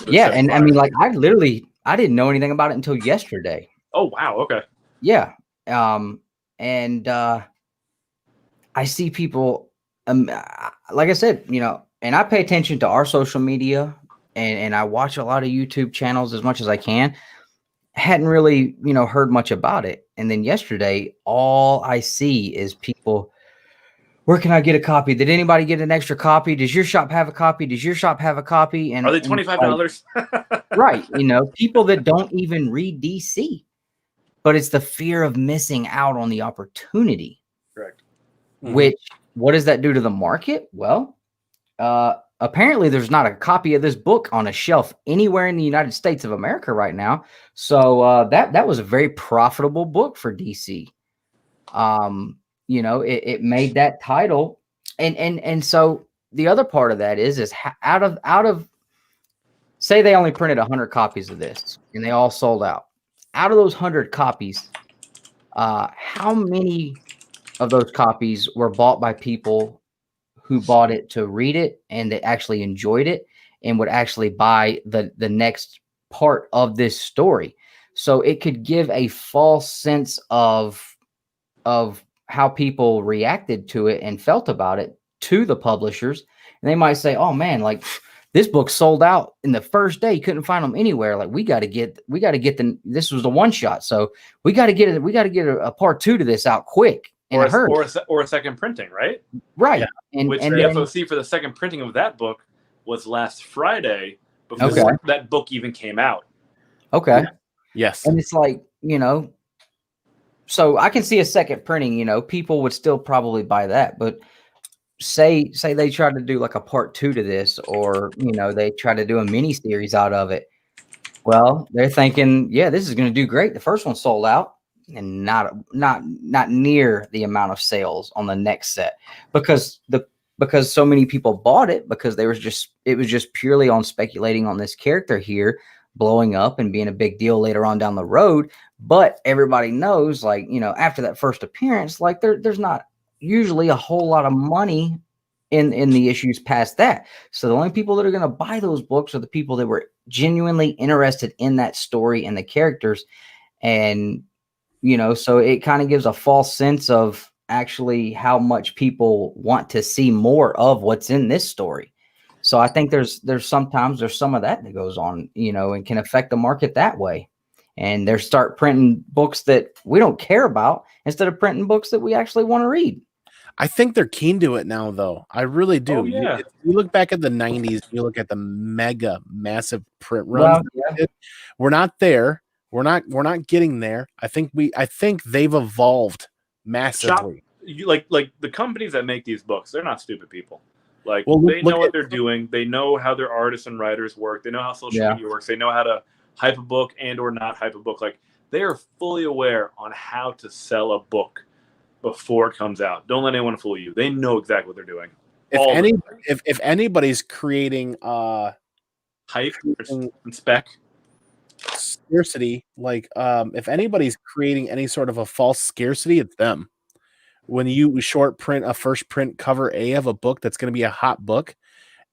Yeah, and I mean, like I didn't know anything about it until yesterday. Oh wow, okay. Yeah, and I see people, like I said, and I pay attention to our social media, and I watch a lot of YouTube channels as much as I can. Hadn't really, heard much about it. And then yesterday, all I see is people, where can I get a copy? Did anybody get an extra copy? Does your shop have a copy? Does your shop have a copy? And are they $25? Right. People that don't even read DC, but it's the fear of missing out on the opportunity. Correct. Which, what does that do to the market? Well, apparently there's not a copy of this book on a shelf anywhere in the United States of America right now. So that was a very profitable book for DC. It made that title. And so the other part of that is out of say they only printed 100 copies of this and they all sold out. Out of those 100 copies, how many of those copies were bought by people who bought it to read it and that actually enjoyed it and would actually buy the next part of this story? So it could give a false sense of how people reacted to it and felt about it to the publishers. And they might say, oh man, like this book sold out in the first day. You couldn't find them anywhere. Like we got to get this was the one shot. So we got to get a part 2 to this out quick. Or a second printing, right? Right. Yeah. And the FOC for the second printing of that book was last Friday before that book even came out. Okay. Yeah. Yes. And it's like, so I can see a second printing, people would still probably buy that. But say they tried to do like a part 2 to this, or, they try to do a mini series out of it. Well, they're thinking, yeah, this is going to do great. The first one sold out. And not near the amount of sales on the next set because so many people bought it because it was just purely on speculating on this character here blowing up and being a big deal later on down the road. But everybody knows, like, after that first appearance, like there's not usually a whole lot of money in the issues past that. So the only people that are going to buy those books are the people that were genuinely interested in that story and the characters. And so it kind of gives a false sense of actually how much people want to see more of what's in this story. So I think there's sometimes there's some of that goes on, you know, and can affect the market that way. And they start printing books that we don't care about instead of printing books that we actually want to read. I think they're keen to it now, though. I really do. Oh, yeah. You look back at the 90s, you look at the massive print runs. Well, yeah. We're not there. We're not getting there. I think they've evolved massively. Like the companies that make these books, they're not stupid people. Like, Well, they know what they're doing. They know how their artists and writers work. They know how social media works. They know how to hype a book and or not hype a book. Like, they are fully aware on how to sell a book before it comes out. Don't let anyone fool you. They know exactly what they're doing. If anybody's creating hype and spec scarcity, like if anybody's creating any sort of a false scarcity, it's them. When you short print a first print cover A of a book that's going to be a hot book,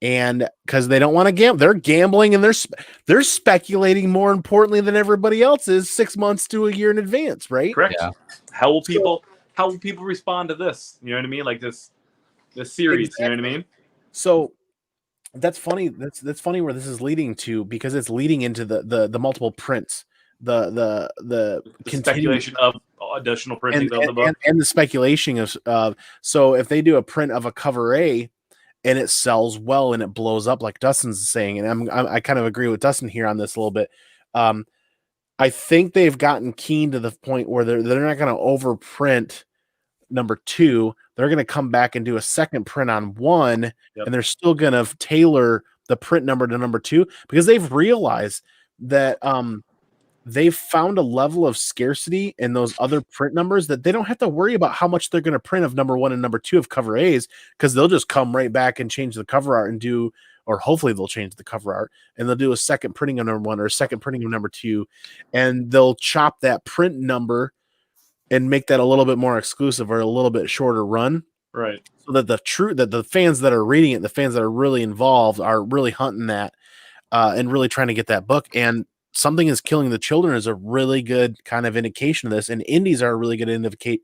and because they don't want to gamble, they're gambling and they're speculating more importantly than everybody else is 6 months to a year in advance, right? Correct. Yeah. How will people respond to this? You know what I mean? Like this series. Exactly. You know what I mean? So that's funny. That's funny where this is leading to, because it's leading into the multiple prints, the speculation of additional printing of the book, and the speculation of so if they do a print of a cover A and it sells well and it blows up like Dustin's saying, and I kind of agree with Dustin here on this a little bit. I think they've gotten keen to the point where they're not going to overprint number 2. They're going to come back and do a second print on 1, and they're still going to tailor the print number to number 2, because they've realized that they've found a level of scarcity in those other print numbers that they don't have to worry about how much they're going to print of number 1 and number 2 of cover A's, because they'll just come right back and change the cover art and do, or hopefully they'll change the cover art and they'll do a second printing of number 1 or a second printing of number 2, and they'll chop that print number and make that a little bit more exclusive or a little bit shorter run. Right. So that the fans that are reading it, the fans that are really involved, are really hunting that and really trying to get that book. And Something is Killing the Children is a really good kind of indication of this. And indies are a really good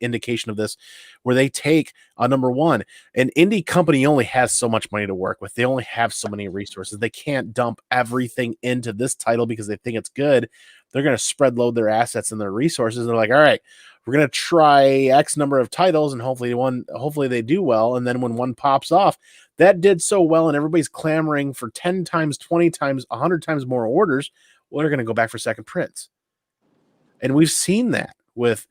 indication of this, where they take a number 1. An indie company only has so much money to work with. They only have so many resources. They can't dump everything into this title because they think it's good. They're going to spread load their assets and their resources. And they're like, all right, we're going to try X number of titles, and hopefully they do well. And then when one pops off, that did so well, and everybody's clamoring for 10 times, 20 times, 100 times more orders. Well, they're going to go back for second prints. And we've seen that with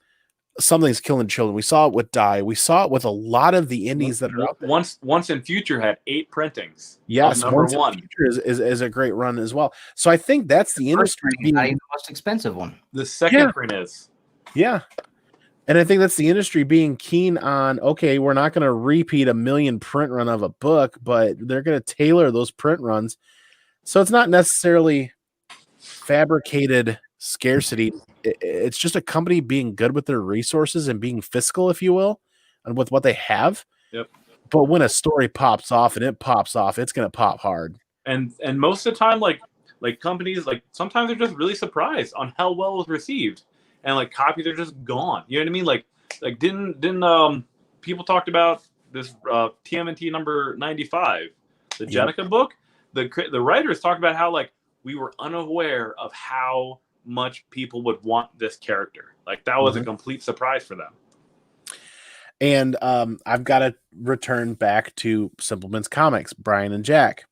Something's Killing Children. We saw it with Die. We saw it with a lot of the indies that are out there. Once in Future had 8 printings. Yes, number 1 is a great run as well. So I think that's the industry being the most expensive one. The second print is. Yeah. And I think that's the industry being keen on, okay, we're not going to repeat a million print run of a book, but they're going to tailor those print runs. So it's not necessarily fabricated scarcity. It's just a company being good with their resources and being fiscal, if you will, and with what they have. Yep. But when a story pops off, and it pops off, it's going to pop hard. And most of the time, like companies, like sometimes they're just really surprised on how well it was received. And like copies are just gone. You know what I mean? Like didn't people talked about this TMNT number 95, the Jenica book? The writers talked about how like we were unaware of how much people would want this character. Like that was a complete surprise for them. And I've got to return back to Simpleman's Comics, Brian and Jack.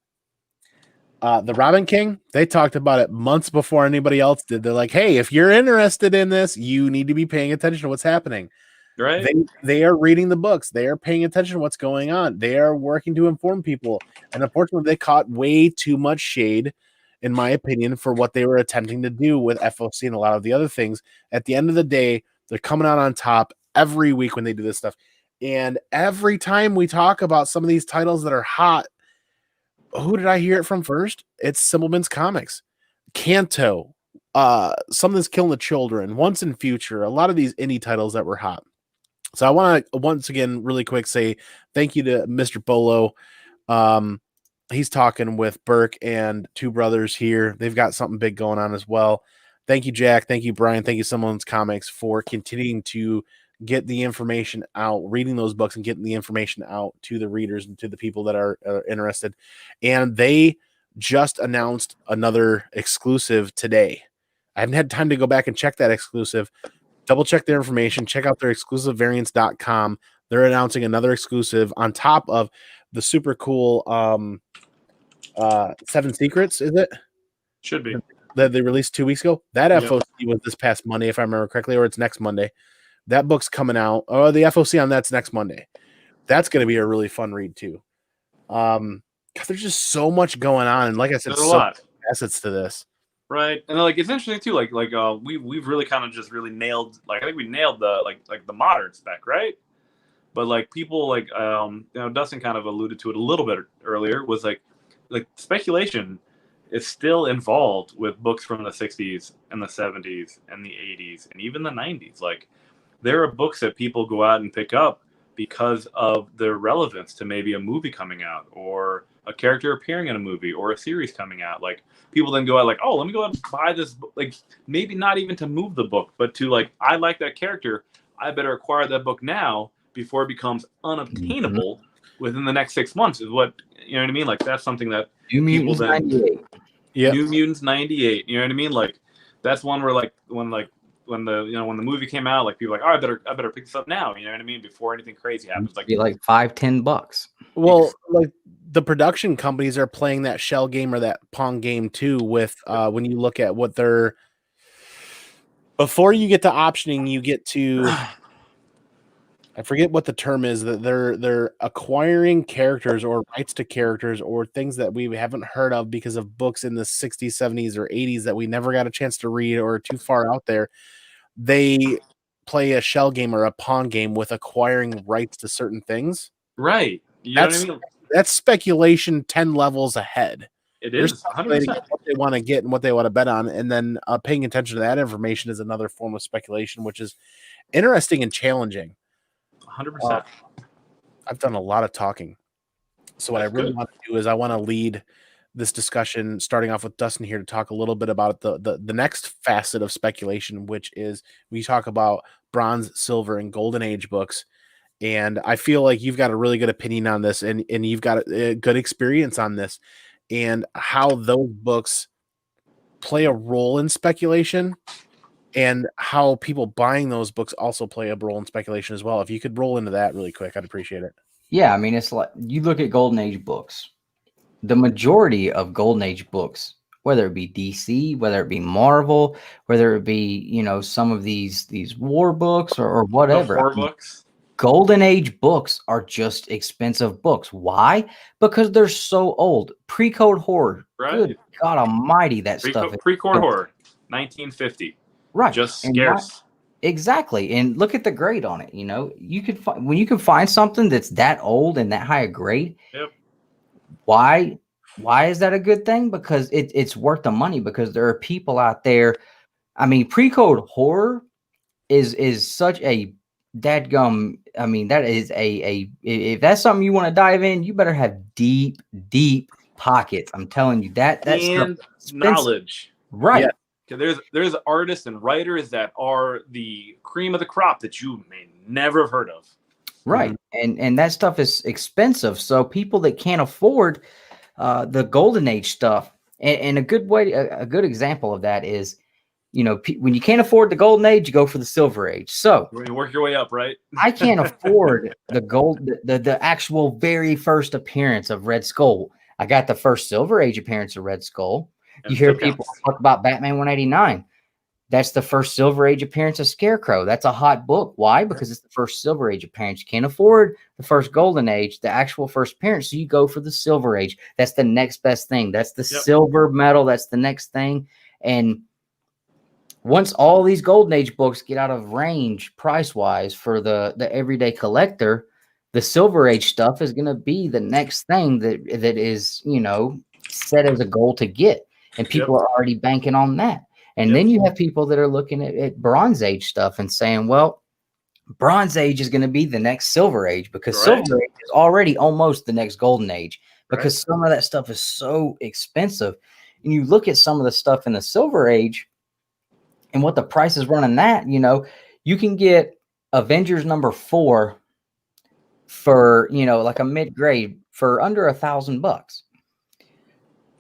The Robin King, they talked about it months before anybody else did. They're like, hey, if you're interested in this, you need to be paying attention to what's happening. Right. They are reading the books. They are paying attention to what's going on. They are working to inform people. And unfortunately, they caught way too much shade, in my opinion, for what they were attempting to do with FOC and a lot of the other things. At the end of the day, they're coming out on top every week when they do this stuff. And every time we talk about some of these titles that are hot, who did I hear it from first? It's Simpleman's Comics, Kanto, Something's Killing the Children, Once in Future, a lot of these indie titles that were hot. So I want to once again, really quick, say thank you to Mr. Bolo. He's talking with Burke and Two Brothers here. They've got something big going on as well. Thank you, Jack. Thank you, Brian. Thank you, Simpleman's Comics, for continuing to get the information out, reading those books and getting the information out to the readers and to the people that are interested. And they just announced another exclusive today. I haven't had time to go back and check that exclusive. Double check their information. Check out their exclusivevariants.com. They're announcing another exclusive on top of the super cool 7 Secrets, is it? Should be. That they released 2 weeks ago. That Yep. FOC was this past Monday, if I remember correctly, or it's next Monday. That book's coming out. Oh, the FOC on that's next Monday. That's going to be a really fun read too. There's just so much going on, and like I said, There's a so lot. many facets to this. Right, and like it's interesting too. We've really kind of just really nailed. Like I think we nailed the the modern spec, right? But like people like Dustin kind of alluded to it a little bit earlier. Was like speculation is still involved with books from the 60s and the 70s and the 80s and even the 90s. Like there are books that people go out and pick up because of their relevance to maybe a movie coming out or a character appearing in a movie or a series coming out. Like people then go out like, oh, let me go out and buy this book. Like maybe not even to move the book, but to like, I like that character. I better acquire that book now before it becomes unobtainable within the next 6 months is what, you know what I mean? Like that's something that New Mutants people then, 98. Yeah. New Mutants 98, you know what I mean? Like that's one where like when the movie came out, like people were like, oh, I better pick this up now, you know what I mean? Before anything crazy happens. Be like $5-10. Well, like the production companies are playing that shell game or that Pong game too. With when you look at what they're before you get to optioning, you get to I forget what the term is that they're acquiring characters or rights to characters or things that we haven't heard of because of books in the 60s, 70s, or 80s that we never got a chance to read or too far out there. They play a shell game or a pawn game with acquiring rights to certain things. Right. You know what I mean? That's speculation 10 levels ahead. It They're is speculating 100%. what they want to get and what they want to bet on, and then paying attention to that information is another form of speculation, which is interesting and challenging. 100%. I've done a lot of talking. So what That's I really good. want to do is I want to lead this discussion, starting off with Dustin here, to talk a little bit about the next facet of speculation, which is we talk about Bronze, Silver, and Golden Age books. And I feel like you've got a really good opinion on this, and you've got a good experience on this, and how those books play a role in speculation, and how people buying those books also play a role in speculation as well. If you could roll into that really quick, I'd appreciate it. Yeah, I mean, it's like you look at Golden Age books. The majority of Golden Age books, whether it be DC, whether it be Marvel, whether it be, some of these war books or whatever. The horror books. Golden Age books are just expensive books. Why? Because they're so old. Pre-code horror. Right. Good God almighty, that stuff. Pre-core horror. 1950. Right. Just And scarce. exactly. And look at the grade on it. You could find when you can find something that's that old and that high a grade. Yep. Why is that a good thing? Because it's worth the money, because there are people out there. I mean, pre-code horror is such a dadgum. I mean, that is if that's something you want to dive in, you better have deep pockets. I'm telling you that And stuff, knowledge. right? Yeah. There's artists and writers that are the cream of the crop that you may never have heard of. Right. And that stuff is expensive. So people that can't afford the Golden Age stuff, and a good example of that is, when you can't afford the Golden Age, you go for the Silver Age. So We're gonna work your way up, right? I can't afford the actual very first appearance of Red Skull. I got the first Silver Age appearance of Red Skull. You hear people talk about Batman 189. That's the first Silver Age appearance of Scarecrow. That's a hot book. Why? Because it's the first Silver Age appearance. You can't afford the first Golden Age, the actual first appearance. So you go for the Silver Age. That's the next best thing. That's the silver medal. That's the next thing. And once all these Golden Age books get out of range price-wise for the everyday collector, the Silver Age stuff is going to be the next thing that is, set as a goal to get. And people are already banking on that. And then you have people that are looking at Bronze Age stuff and saying, well, Bronze Age is going to be the next Silver Age, because Silver Age is already almost the next Golden Age, because some of that stuff is so expensive. And you look at some of the stuff in the Silver Age and what the price is running that, you can get Avengers #4 for, like a mid-grade for under $1,000.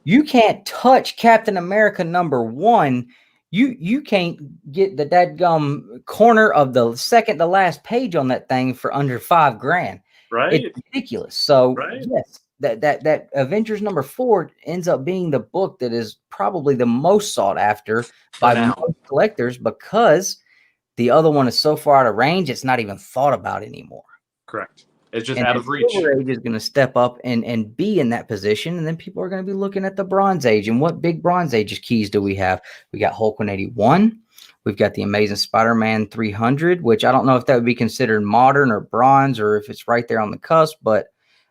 You can't touch Captain America #1. You can't get the dadgum corner of the second to last page on that thing for under $5,000. Right. It's ridiculous. So Right. yes, that Avengers #4 ends up being the book that is probably the most sought after by most collectors, because the other one is so far out of range, it's not even thought about anymore. Correct. It's just And out of reach. Silver Age is going to step up and be in that position, and then people are going to be looking at the Bronze Age. And what big Bronze Age keys do we have? We got Hulk 181. We've got the Amazing Spider-Man 300, which I don't know if that would be considered modern or bronze, or if it's right there on the cusp. But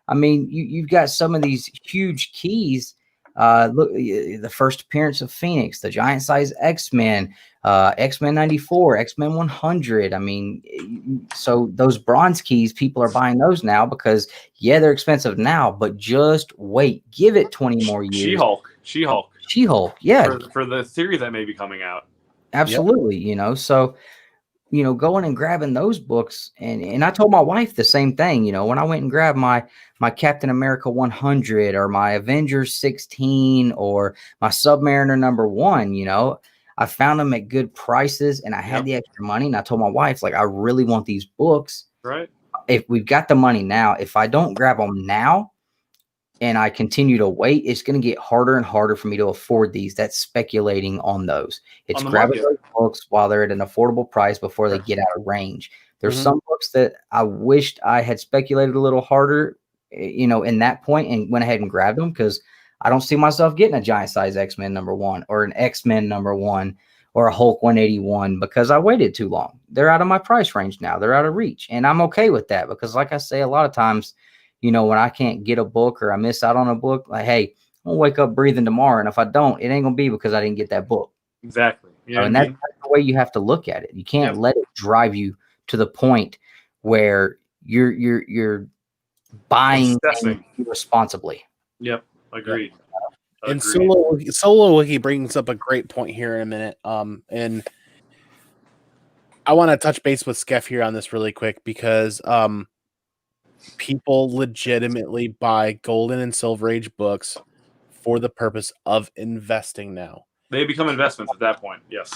I mean, you've got some of these huge keys. Look, the first appearance of Phoenix, the giant size X-Men, X-Men 94, X-Men 100. I mean, so those bronze keys, people are buying those now because, yeah, they're expensive now, but just wait, give it 20 more years. She-Hulk. Yeah. For the series that may be coming out. Absolutely. So, going and grabbing those books. And I told my wife the same thing, when I went and grabbed my Captain America 100 or my Avengers 16 or my Submariner #1, I found them at good prices, and I had the extra money, and I told my wife, like, I really want these books. Right. If we've got the money now, if I don't grab them now and I continue to wait, it's going to get harder and harder for me to afford these. That's speculating on those. It's grabbing those books while they're at an affordable price before they get out of range. There's some books that I wished I had speculated a little harder, in that point, and went ahead and grabbed them, because I don't see myself getting a giant size X-Men #1 or an X-Men #1 or a Hulk 181 because I waited too long. They're out of my price range now. They're out of reach. And I'm okay with that, because like I say, a lot of times, when I can't get a book or I miss out on a book, like, hey, I'm gonna wake up breathing tomorrow. And if I don't, it ain't gonna be because I didn't get that book. Exactly. And that's the way you have to look at it. You can't let it drive you to the point where you're buying irresponsibly. Yep. Agreed. And Solo Wiki brings up a great point here in a minute. And I want to touch base with Skeff here on this really quick, because people legitimately buy Golden and Silver Age books for the purpose of investing now. They become investments at that point. Yes.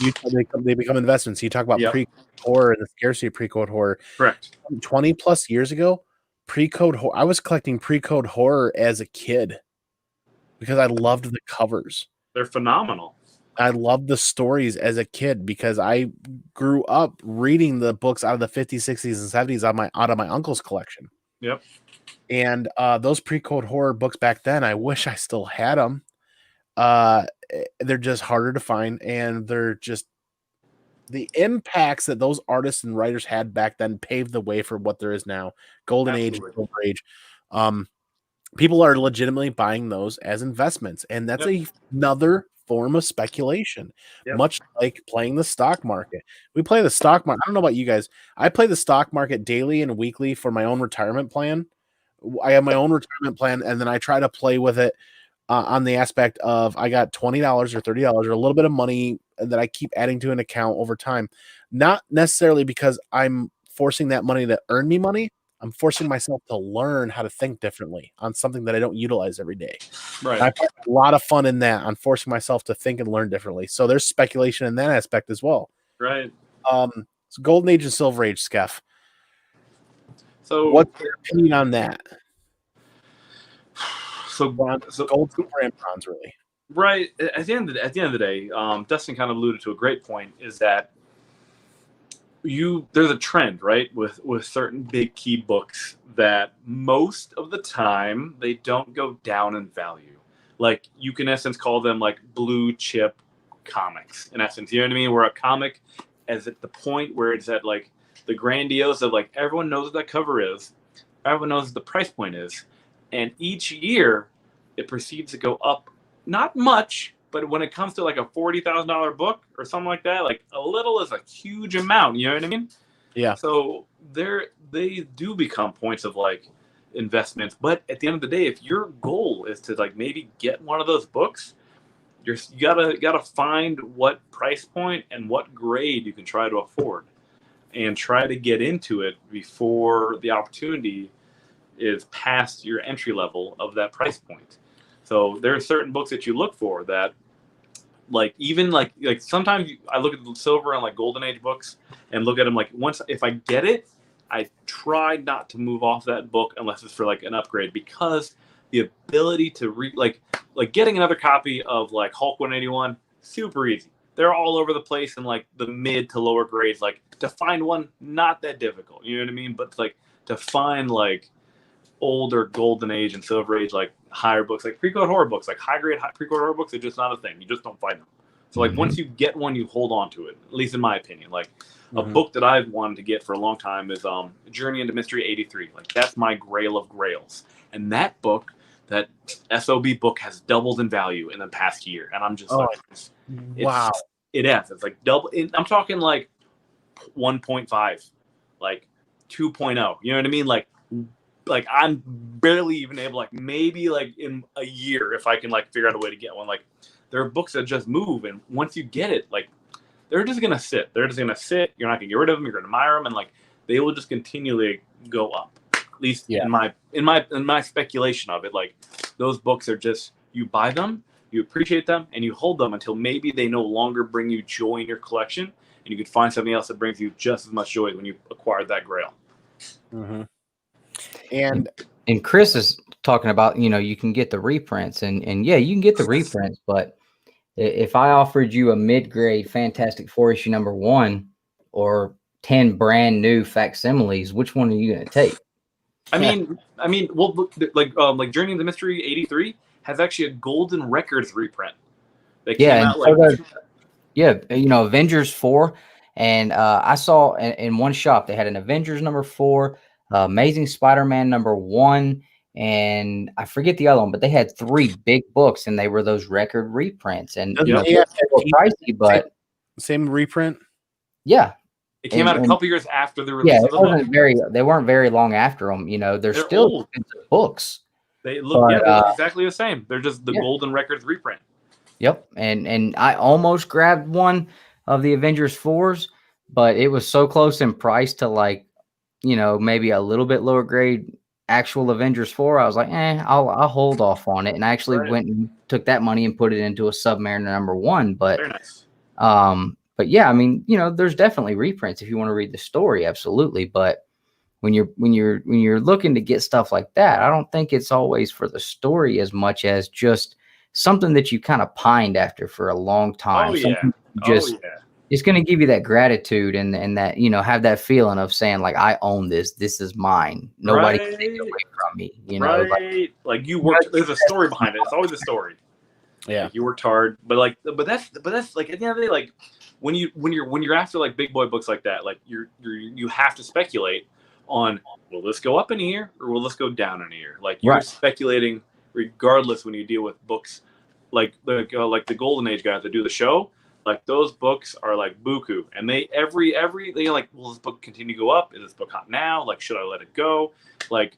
They become investments. You talk about pre-code horror and the scarcity of pre-code horror. Correct. 20 plus years ago, pre-code horror. I was collecting pre-code horror as a kid because I loved the covers. They're phenomenal. I loved the stories as a kid because I grew up reading the books out of the 50s, 60s, and 70s out of my uncle's collection. Yep. And those pre-code horror books back then, I wish I still had them. They're just harder to find, and they're just the impacts that those artists and writers had back then paved the way for what there is now. Golden Age, Silver Age. People are legitimately buying those as investments, and that's another form of speculation, much like playing the stock market. We play the stock market. I don't know about you guys. I play the stock market daily and weekly for my own retirement plan. I have my own retirement plan, and then I try to play with it on the aspect of I got $20 or $30 or a little bit of money that I keep adding to an account over time. Not necessarily because I'm forcing that money to earn me money. I'm forcing myself to learn how to think differently on something that I don't utilize every day. Right. I find a lot of fun in that, on forcing myself to think and learn differently. So there's speculation in that aspect as well. Right. So Golden Age and Silver Age, Skeff. So what's your opinion on that? So gold, silver, and bronze, really. Right. At the end of the day, Dustin kind of alluded to a great point, is that there's a trend, right, with certain big key books that most of the time they don't go down in value. Like, you can in essence call them like blue chip comics, in essence. You know what I mean? Where a comic is at the point where it's at like the grandiose of like everyone knows what that cover is, everyone knows what the price point is, and each year it proceeds to go up, not much, but when it comes to like a $40,000 book or something like that, like a little is a huge amount. You know what I mean? Yeah. So they do become points of like investments. But at the end of the day, if your goal is to like maybe get one of those books, you gotta find what price point and what grade you can try to afford. and try to get into it before the opportunity is past your entry level of that price point. So there are certain books that you look for that, like, even like sometimes I look at the silver and like golden age books and look at them like, once if I get it, I try not to move off that book unless it's for like an upgrade, because the ability to like getting another copy of like Hulk 181, super easy. They're all over the place in like the mid to lower grades. Like, to find one, not that difficult. You know what I mean? But like to find like older golden age and silver age, like higher books, like pre-code horror books, like high grade pre-code horror books, are just not a thing. You just don't find them. So like once you get one, you hold on to it, at least in my opinion. Like a book that I've wanted to get for a long time is Journey into Mystery 83. Like, that's my grail of grails. And that book, that SOB book, has doubled in value in the past year. And I'm just wow. It has. It's like double. I'm talking like 1.5, like 2.0. You know what I mean? Like I'm barely even able, like maybe like in a year, if I can like figure out a way to get one. Like, there are books that just move, and once you get it, like, they're just gonna sit. They're just gonna sit. You're not gonna get rid of them. You're gonna admire them, and like they will just continually go up. At least in my speculation of it, like, those books are just, you buy them, you appreciate them, and you hold them until maybe they no longer bring you joy in your collection, and you could find something else that brings you just as much joy when you acquired that grail. And Chris is talking about, you can get the reprints, and yeah, you can get the reprints, but if I offered you a mid-grade Fantastic Four issue #1 or 10 brand new facsimiles, which one are you going to take? I mean, well, look, like Journey into Mystery 83 has actually a Golden Records reprint that came out Avengers 4, and I saw in one shop they had an Avengers #4, Amazing Spider-Man #1, and I forget the other one, but they had 3 big books, and they were those record reprints, and they they were pricey, but same reprint. Yeah, it came out a couple years after the release of the book. They weren't very long after them. They're still old books. They look exactly the same. They're just the Golden Records reprint. Yep, and I almost grabbed one of the Avengers 4s, but it was so close in price to, like, maybe a little bit lower grade actual Avengers 4. I was like, I'll hold off on it, and I actually went and took that money and put it into a Submariner #1. But very nice. But yeah, I mean, there's definitely reprints if you want to read the story, absolutely. But when you're looking to get stuff like that, I don't think it's always for the story as much as just something that you kind of pined after for a long time. It's going to give you that gratitude and that, have that feeling of saying, like, I own this. This is mine. Nobody can take it away from me. Like you worked. There's a story behind it. It's always a story. Yeah, like, you worked hard, but that's like, at the end of the day, like, when you're after like big boy books like that, like you have to speculate on, will this go up in a year or will this go down in a year? Like, you're speculating regardless when you deal with books like the Golden Age guys that do the show. Like, those books are like buku, and they they like, will this book continue to go up? Is this book hot now? Like, should I let it go? Like,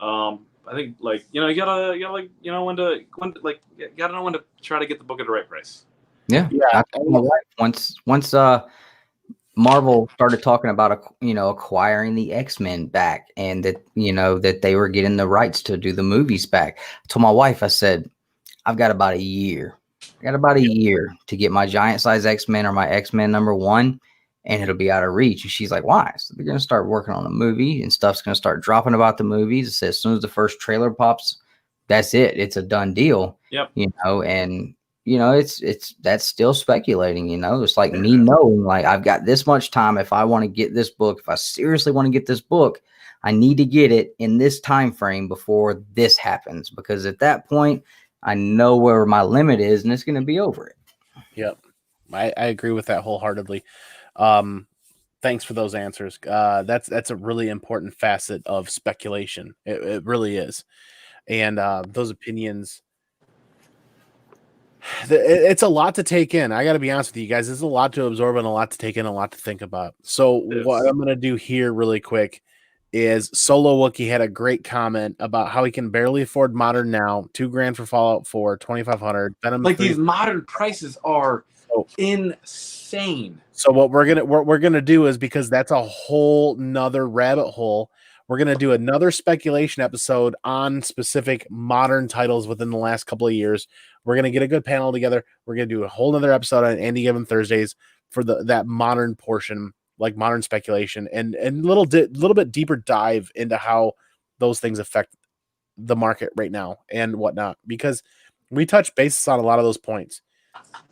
I think, like, you gotta like, when to know when to try to get the book at the right price. Yeah. Once Marvel started talking about acquiring the X-Men back, and that that they were getting the rights to do the movies back, I told my wife, I said, I've got about a year. I got about a year to get my giant size X-Men or my X-Men #1, and it'll be out of reach. And she's like, why? So they're going to start working on a movie, and stuff's going to start dropping about the movies. It says as soon as the first trailer pops, that's it. It's a done deal. Yep. And it's that's still speculating. It's like me knowing, like, I've got this much time. If I want to get this book, if I seriously want to get this book, I need to get it in this time frame before this happens, because at that point, I know where my limit is, and it's going to be over it. Yep. I agree with that wholeheartedly. Thanks for those answers. That's a really important facet of speculation. It really is. And those opinions, it's a lot to take in. I got to be honest with you guys. There's a lot to absorb and a lot to take in, a lot to think about. So what I'm going to do here really quick is Solo Wookie had a great comment about how he can barely afford Modern now. $2,000 for Fallout 4, $2,500. Venom Like 3. these modern prices are Oh. insane. So what we're gonna do is, because that's a whole nother rabbit hole, we're gonna do another speculation episode on specific modern titles within the last couple of years. We're gonna get a good panel together. We're gonna do a whole nother episode on Andy Given Thursdays for that modern portion, like modern speculation, and little bit deeper dive into how those things affect the market right now and whatnot, because we touch bases on a lot of those points.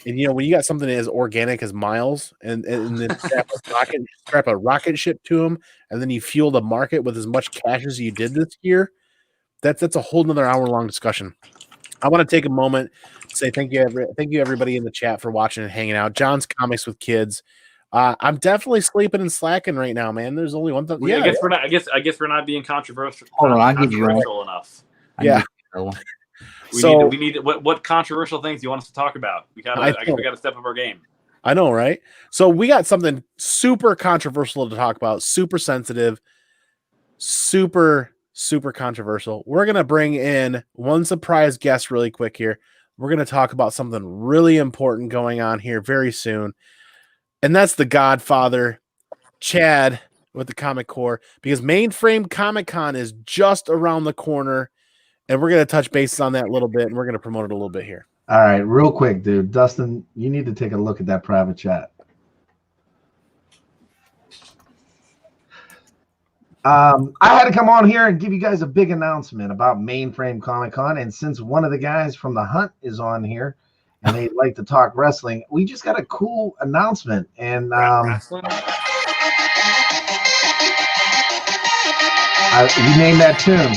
And when you got something as organic as Miles, and then strap a rocket ship to him, and then you fuel the market with as much cash as you did this year, that's a whole nother hour-long discussion. I want to take a moment to say thank you everybody in the chat for watching and hanging out. John's Comics with Kids. I'm definitely sleeping and slacking right now, man. There's only one thing. I guess we're not. I guess we're not being controversial. Hold on, I'll give you controversial enough. Yeah. We need what controversial things do you want us to talk about? I guess we gotta step up our game. I know, right? So we got something super controversial to talk about, super sensitive, super controversial. We're gonna bring in one surprise guest really quick here. We're gonna talk about something really important going on here very soon, and that's the Godfather, Chad, with the Comic Core, because Mainframe Comic Con is just around the corner. And we're going to touch bases on that a little bit, and we're going to promote it a little bit here. All right, real quick, dude. Dustin, you need to take a look at that private chat. I had to come on here and give you guys a big announcement about Mainframe Comic Con. And since one of the guys from The Hunt is on here and they'd like to talk wrestling, we just got a cool announcement. And you name that tune.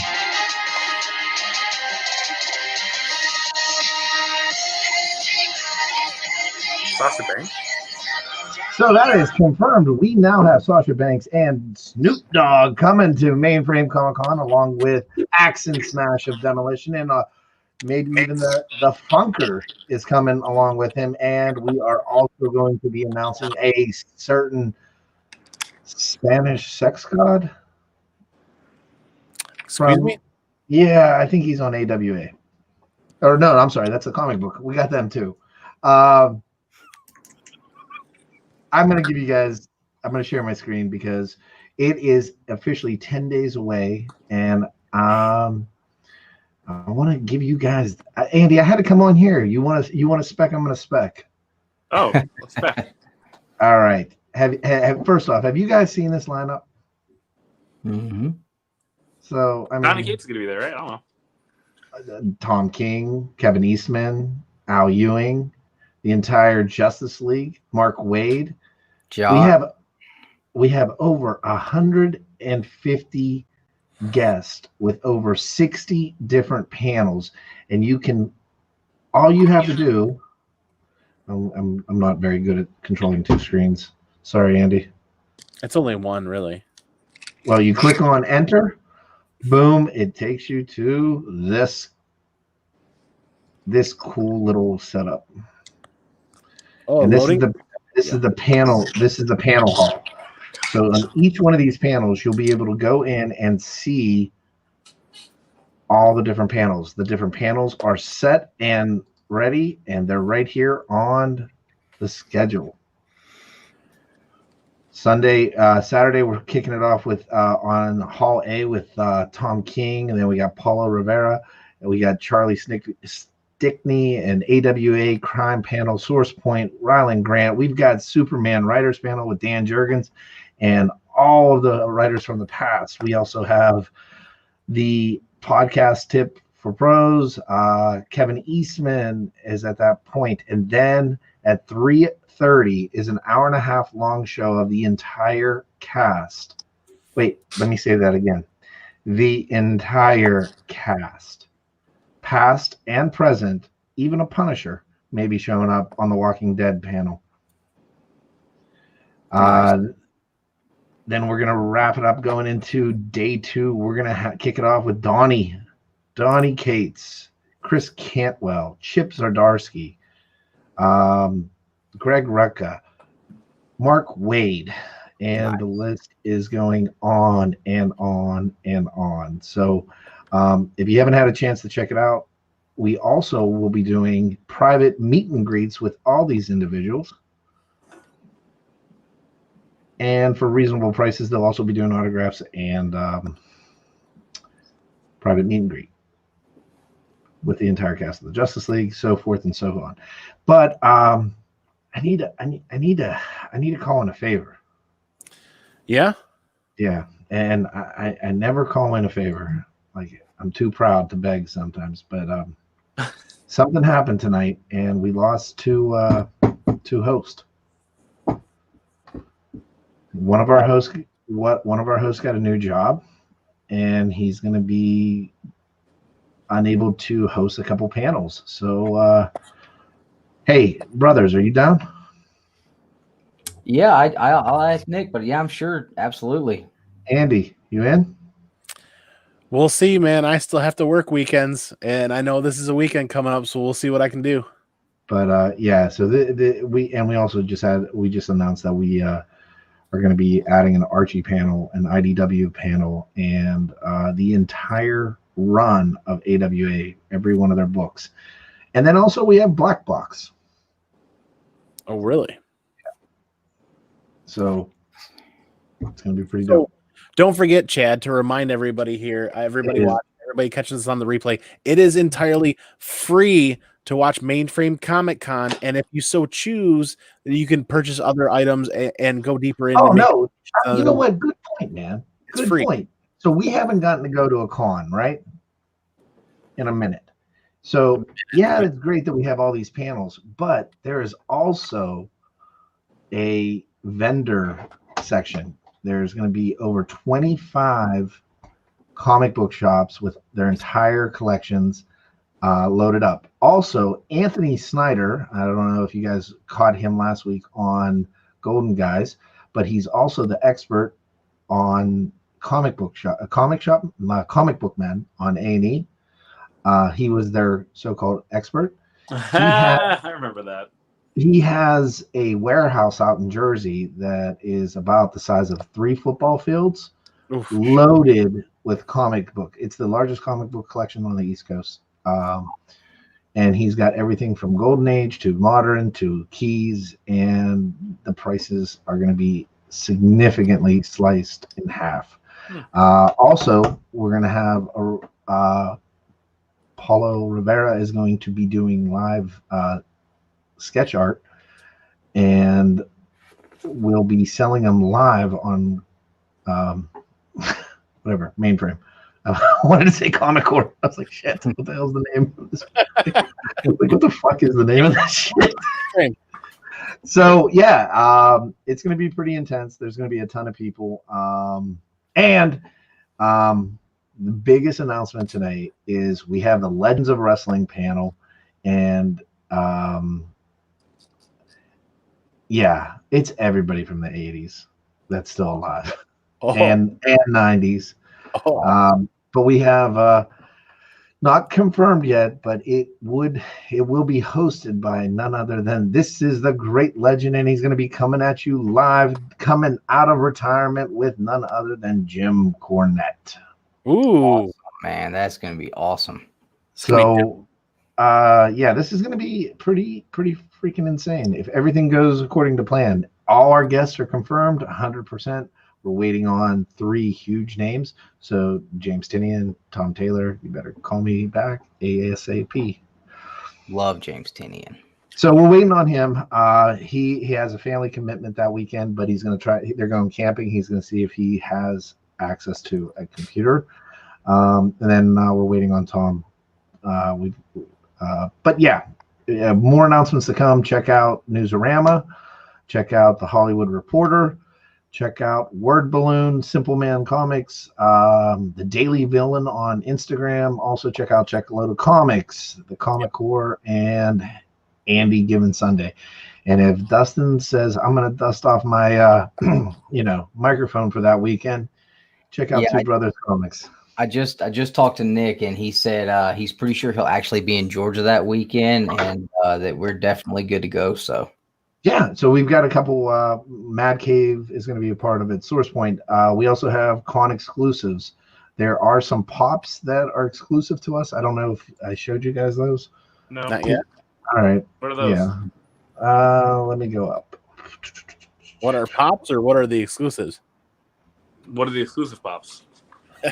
Sasha Banks. So that is confirmed. We now have Sasha Banks and Snoop Dogg coming to Mainframe Comic Con, along with Axe and Smash of Demolition, and maybe even the Funker is coming along with him. And we are also going to be announcing a certain Spanish sex god. Excuse me? Yeah, I think he's on AWA. Or no, I'm sorry, that's a comic book. We got them too. I'm going to give you guys, I'm going to share my screen because it is officially 10 days away. And I want to give you guys, Andy, I had to come on here. You want to spec? I'm going to spec. Oh, spec. All right. First off, have you guys seen this lineup? Mm-hmm. So, I mean, Donny Cates is going to be there, right? I don't know. Tom King, Kevin Eastman, Al Ewing, the entire Justice League, Mark Waid. We have over 150 guests with over 60 different panels, and all you have to do. I'm not very good at controlling two screens. Sorry, Andy. It's only one, really. Well, you click on enter, boom, it takes you to this cool little setup. Oh, and this loading? is the panel. This is the panel hall. So on each one of these panels, you'll be able to go in and see all the different panels. The different panels are set and ready, and they're right here on the schedule. Saturday, we're kicking it off with on Hall A with Tom King, and then we got Paulo Rivera, and we got Charlie Stickney and AWA Crime Panel, Source Point, Ryland Grant. We've got Superman Writers Panel with Dan Jurgens and all of the writers from the past. We also have the podcast tip for pros. Kevin Eastman is at that point. And then at 3:30 is an hour and a half long show of the entire cast. Wait, let me say that again. The entire cast. Past and present, even a Punisher may be showing up on the Walking Dead panel. Nice. Then we're going to wrap it up going into day 2. We're going to kick it off with Donny Cates, Chris Cantwell, Chip Zdarsky, Greg Rucka, Mark Waid, and Nice. the list is going on and on and on. So if you haven't had a chance to check it out, we also will be doing private meet and greets with all these individuals. And for reasonable prices, they'll also be doing autographs and private meet and greet with the entire cast of the Justice League, so forth and so on. But I need to call in a favor. Yeah. Yeah, and I never call in a favor. Like, I'm too proud to beg sometimes. But something happened tonight, and we lost two hosts. One of our hosts got a new job, and he's going to be unable to host a couple panels. So, hey, brothers, are you down? Yeah, I'll ask Nick, but yeah, I'm sure. Absolutely. Andy, you in? We'll see, man. I still have to work weekends, and I know this is a weekend coming up, so we'll see what I can do. But yeah, so we also just announced that we are going to be adding an Archie panel, an IDW panel, and the entire run of AWA, every one of their books. And then also we have Black Box. Oh, really? So it's going to be pretty dope. Don't forget, Chad, to remind everybody here, everybody watching, everybody catching this on the replay, it is entirely free to watch Mainframe Comic Con, and if you so choose, you can purchase other items and go deeper in. Oh, no. You know what? Good point, man. Good point. So we haven't gotten to go to a con, right? In a minute. So, yeah, it's great that we have all these panels, but there is also a vendor section. There's going to be over 25 comic book shops with their entire collections loaded up. Also, Anthony Snyder, I don't know if you guys caught him last week on Golden Guys, but he's also the expert on comic book man on A&E. He was their so-called expert. I remember that. He has a warehouse out in Jersey that is about the size of 3 football fields, loaded with comic book. It's the largest comic book collection on the East Coast. And he's got everything from Golden Age to modern to keys, and the prices are going to be significantly sliced in half. Also, we're going to have Paulo Rivera is going to be doing live sketch art, and we'll be selling them live on whatever, Mainframe. I wanted to say Comic Core. I was like, shit, what the hell's the name of this? Like, what the fuck is the name of that shit? So yeah, it's going to be pretty intense. There's going to be a ton of people, and the biggest announcement tonight is we have the Legends of Wrestling panel, and yeah, it's everybody from the 80s that's still alive, and 90s. But we have not confirmed yet, but it will be hosted by none other than This Is the Great Legend, and he's going to be coming at you live, coming out of retirement with none other than Jim Cornette. Ooh, awesome, man, that's going to be awesome. So, yeah, this is going to be pretty freaking insane if everything goes according to plan. All our guests are confirmed, 100%. We're waiting on 3 huge names. So James Tynion, Tom Taylor, you better call me back ASAP. Love James Tynion. So we're waiting on him. He has a family commitment that weekend, but he's going to try. They're going camping. He's going to see if he has access to a computer. And then we're waiting on Tom. But yeah, more announcements to come. Check out Newsarama. Check out the Hollywood Reporter. Check out Word Balloon, Simple Man Comics, the Daily Villain on Instagram. Also check out Check a Load of Comics, the Comic Core, and Andy Given Sunday. And if Dustin says I'm going to dust off my microphone for that weekend, check out Two Brothers Comics. I just talked to Nick, and he said he's pretty sure he'll actually be in Georgia that weekend, and that we're definitely good to go. So Yeah, so we've got a couple. Mad Cave is going to be a part of it. Source Point. We also have con exclusives. There are some pops that are exclusive to us. I don't know if I showed you guys those. No. Not yet. All right. What are those? Yeah. Let me go up. What are pops or what are the exclusives? What are the exclusive pops? Here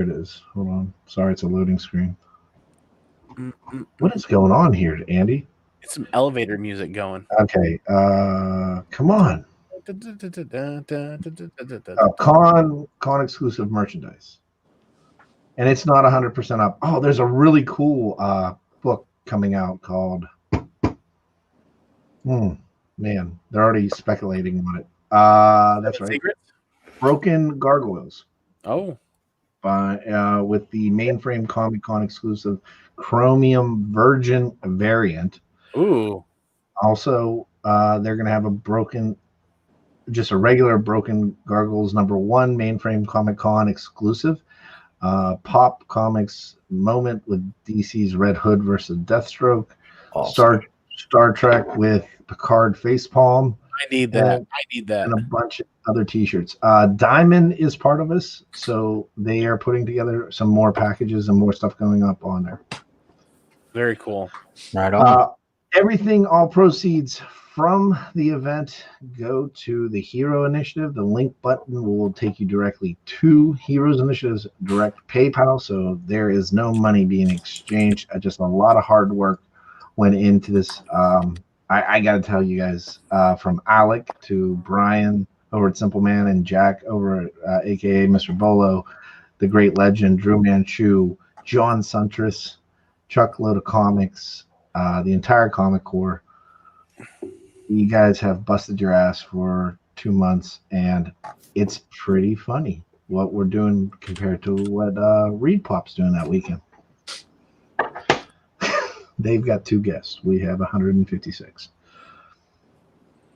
it is. Hold on. Sorry, it's a loading screen. What is going on here, Andy? It's some elevator music going. Okay. Come on. Con exclusive merchandise. And it's not 100% up. Oh, there's a really cool book coming out called man, they're already speculating on it. That's right. Secrets? Broken Gargoyles. Oh. By with the mainframe Comic Con exclusive Chromium Virgin variant. Ooh. Also, they're going to have just a regular Broken Gargoyles #1 mainframe Comic Con exclusive. Pop Comics moment with DC's Red Hood versus Deathstroke. Awesome. Star Trek with Picard facepalm. I need that. And a bunch of other t-shirts. Diamond is part of us, so they are putting together some more packages and more stuff going up on there. Very cool. Right on. Everything, all proceeds from the event go to the Hero Initiative. The link button will take you directly to Heroes Initiative's direct PayPal, so there is no money being exchanged. Just a lot of hard work went into this. I got to tell you guys, from Alec to Brian over at Simple Man and Jack over at AKA Mr. Bolo, the great legend, Drew Manchu, John Suntress, Chuck Loda Comics, the entire Comic Corps. You guys have busted your ass for 2 months, and it's pretty funny what we're doing compared to what Reed Pop's doing that weekend. They've got 2 guests. We have 156.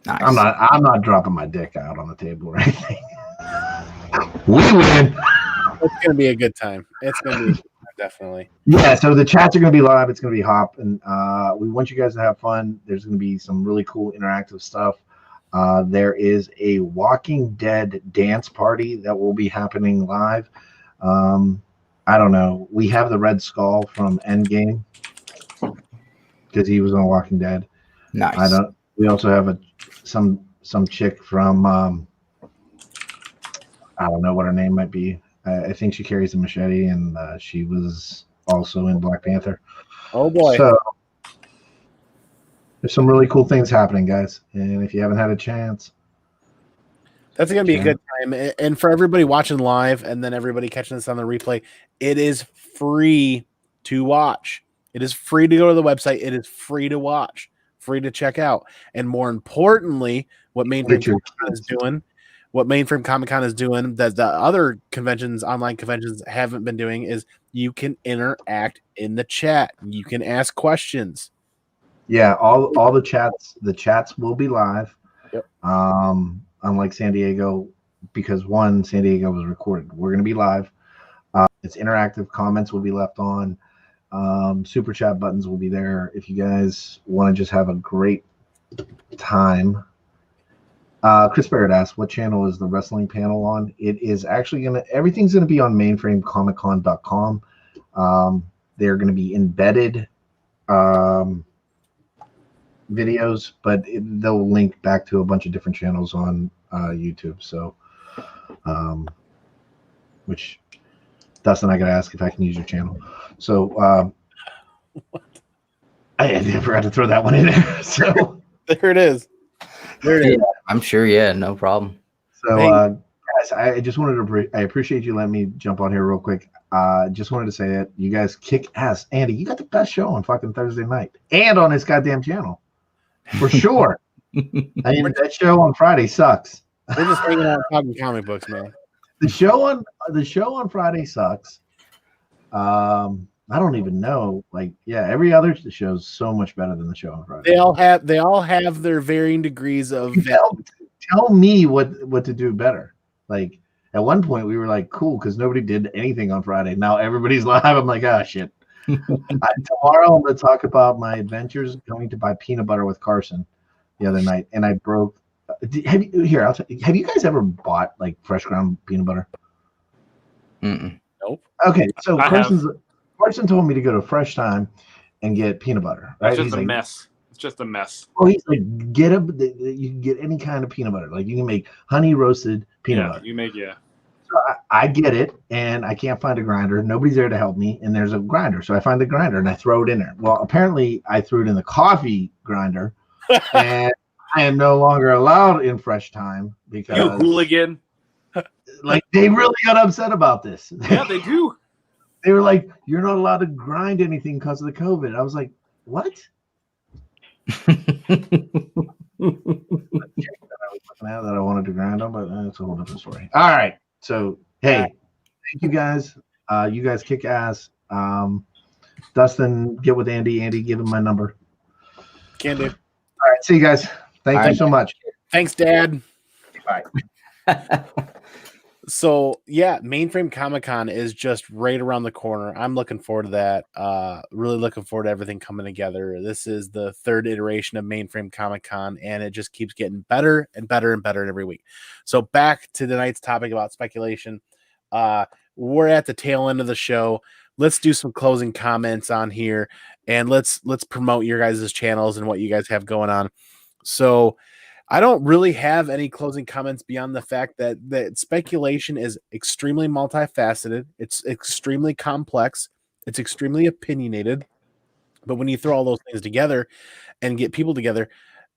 Nice. I'm not dropping my dick out on the table or anything. We win. It's gonna be a good time. It's gonna be definitely. Yeah, so the chats are gonna be live. It's gonna be hop, and we want you guys to have fun. There's gonna be some really cool interactive stuff. There is a Walking Dead dance party that will be happening live. I don't know. We have the Red Skull from Endgame because he was on Walking Dead. Nice. We also have some chick from I don't know what her name might be. I think she carries a machete, and she was also in Black Panther. Oh boy! So there's some really cool things happening, guys. And if you haven't had a chance, that's going to be a good time. And for everybody watching live, and then everybody catching this on the replay, it is free to watch. It is free to go to the website. It is free to watch, free to check out. And more importantly, what Mainframe Comic Con is doing, that the other conventions, online conventions, haven't been doing, is you can interact in the chat. You can ask questions. Yeah, all the chats will be live. Yep. Unlike San Diego, because San Diego was recorded. We're going to be live. It's interactive. Comments will be left on. Super chat buttons will be there if you guys want to just have a great time. Chris Barrett asked, what channel is the wrestling panel on? It is actually everything's going to be on mainframecomiccon.com. They're going to be embedded videos, but they'll link back to a bunch of different channels on YouTube. So, which Dustin, I got to ask if I can use your channel. So, I forgot to throw that one in there. So there it is. There it is. Yeah, I'm sure. Yeah, no problem. So, guys, I just wanted to. I appreciate you letting me jump on here real quick. Just wanted to say that you guys kick ass. Andy, you got the best show on fucking Thursday night and on this goddamn channel. For sure. I mean, that show on Friday sucks. We're just hanging out talking comic books, man. The show on Friday sucks. I don't even know. Like, yeah, every other show is so much better than the show on Friday. They all have their varying degrees of. Tell me what to do better. Like, at one point we were like, cool, because nobody did anything on Friday. Now everybody's live. I'm like, ah, shit. Tomorrow I'm going to talk about my adventures going to buy peanut butter with Carson the other night, and I broke. Have you guys ever bought like fresh ground peanut butter? Mm-mm. Nope. Okay, so I Carson told me to go to Fresh Time and get peanut butter. Right? It's just a mess. It's just a mess. Well, he's like, you can get any kind of peanut butter. Like you can make honey roasted peanut butter. So I get it, and I can't find a grinder. Nobody's there to help me, and there's a grinder. So I find the grinder, and I throw it in there. Well, apparently I threw it in the coffee grinder, and I am no longer allowed in Fresh Time because You hooligan. like they really got upset about this. Yeah, they do. They were like, "You're not allowed to grind anything because of the COVID." I was like, "What?" That I wanted to grind on, but that's a whole different story. All right, so hey, thank you guys. You guys kick ass. Dustin, get with Andy. Andy, give him my number. Can do. All right, see you guys. Thank you so much. Thanks, Dad. Bye. So yeah, Mainframe Comic-Con is just right around the corner. I'm looking forward to that. Really looking forward to everything coming together. This is the third iteration of Mainframe Comic-Con, and it just keeps getting better and better and better every week. So back to tonight's topic about speculation. We're at the tail end of the show. Let's do some closing comments on here, and let's promote your guys' channels and what you guys have going on. So I don't really have any closing comments beyond the fact that speculation is extremely multifaceted. It's extremely complex. It's extremely opinionated. But when you throw all those things together and get people together,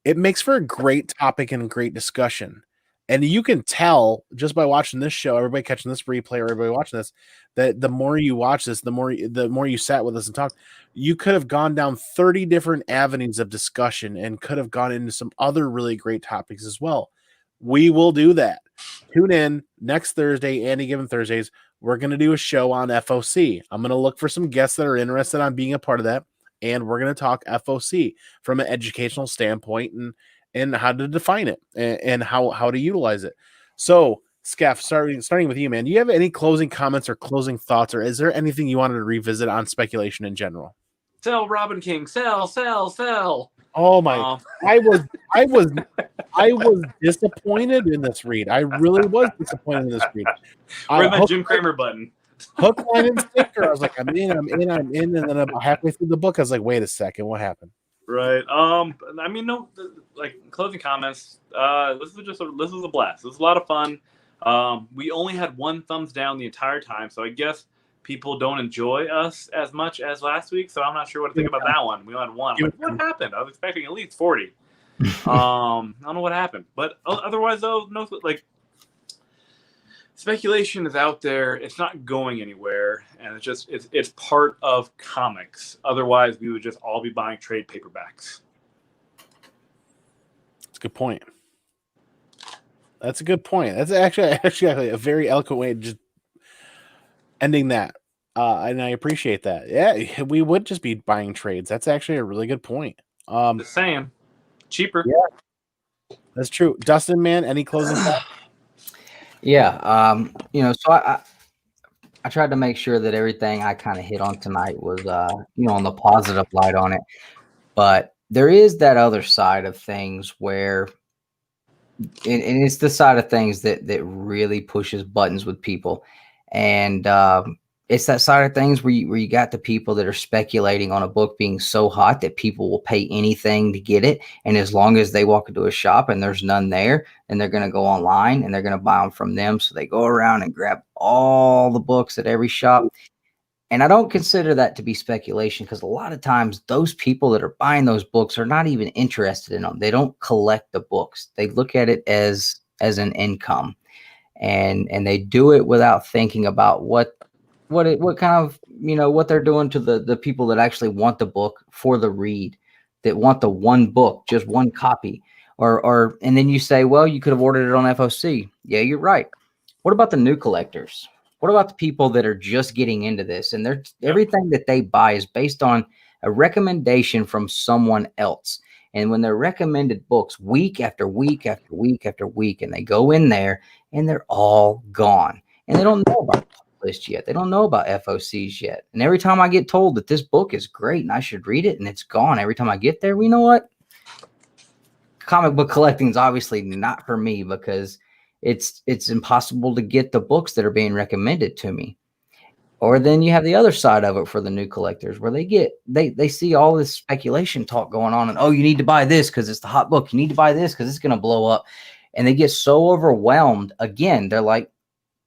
it makes for a great topic and a great discussion. And you can tell just by watching this show, everybody catching this replay, or everybody watching this, that the more you watch this, the more you sat with us and talked, you could have gone down 30 different avenues of discussion and could have gone into some other really great topics as well. We will do that. Tune in next Thursday, Andy Given Thursdays. We're going to do a show on FOC. I'm going to look for some guests that are interested on being a part of that, and we're going to talk FOC from an educational standpoint and how to define it and how to utilize it. So, Skeff, starting with you, man, do you have any closing comments or closing thoughts, or is there anything you wanted to revisit on speculation in general? Sell Robin King. Sell. Oh my! I was disappointed in this read. I really was disappointed in this read. Where's my Jim Cramer button? Hook, line, and sinker. I was like, I'm in, and then about halfway through the book, I was like, wait a second, what happened? Right. I mean, no, like closing comments. This was a blast. This was a lot of fun. We only had one thumbs down the entire time, so I guess people don't enjoy us as much as last week. So I'm not sure what to think about that one. We only had one. Like, what happened? I was expecting at least 40. I don't know what happened, but otherwise, though, no, like speculation is out there. It's not going anywhere, and it's part of comics. Otherwise, we would just all be buying trade paperbacks. That's a good point. That's actually a very eloquent way of just ending that. And I appreciate that. Yeah, we would just be buying trades. That's actually a really good point. Just saying, cheaper. Yeah, that's true. Dustin, man, any closing thoughts? Yeah, so I tried to make sure that everything I kind of hit on tonight was, on the positive light on it. But there is that other side of things where, and it's the side of things that really pushes buttons with people. And it's that side of things where you got the people that are speculating on a book being so hot that people will pay anything to get it. And as long as they walk into a shop and there's none there, then they're going to go online and they're going to buy them from them. So they go around and grab all the books at every shop. And I don't consider that to be speculation, because a lot of times those people that are buying those books are not even interested in them. They don't collect the books. They look at it as an income, and they do it without thinking about what kind of, what they're doing to the people that actually want the book for the read, that want the one book, just one copy. And then you say, well, you could have ordered it on FOC. Yeah, you're right. What about the new collectors? What about the people that are just getting into this, and everything that they buy is based on a recommendation from someone else? And when they're recommended books week after week after week after week, and they go in there and they're all gone, and they don't know about list yet. They don't know about FOCs yet. And every time I get told that this book is great and I should read it, and it's gone every time I get there, you know what? Comic book collecting is obviously not for me, because it's impossible to get the books that are being recommended to me. Or then you have the other side of it for the new collectors, where they see all this speculation talk going on, and, oh, you need to buy this because it's the hot book. You need to buy this because it's going to blow up. And they get so overwhelmed. Again, they're like,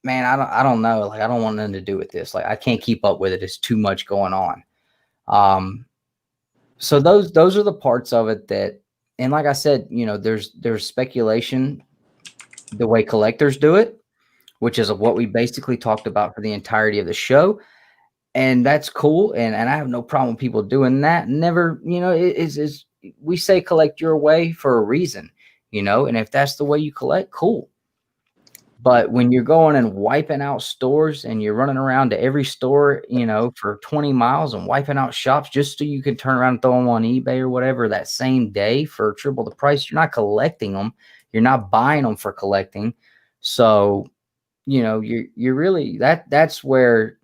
man, I don't know. Like, I don't want nothing to do with this. Like, I can't keep up with it. It's too much going on. So those are the parts of it that, and like I said, there's speculation the way collectors do it, which is what we basically talked about for the entirety of the show. And that's cool. And I have no problem with people doing that. Never, we say collect your way for a reason, and if that's the way you collect, cool. But when you're going and wiping out stores and you're running around to every store, for 20 miles and wiping out shops just so you can turn around and throw them on eBay or whatever that same day for triple the price, you're not collecting them. You're not buying them for collecting. So, you're really, that's where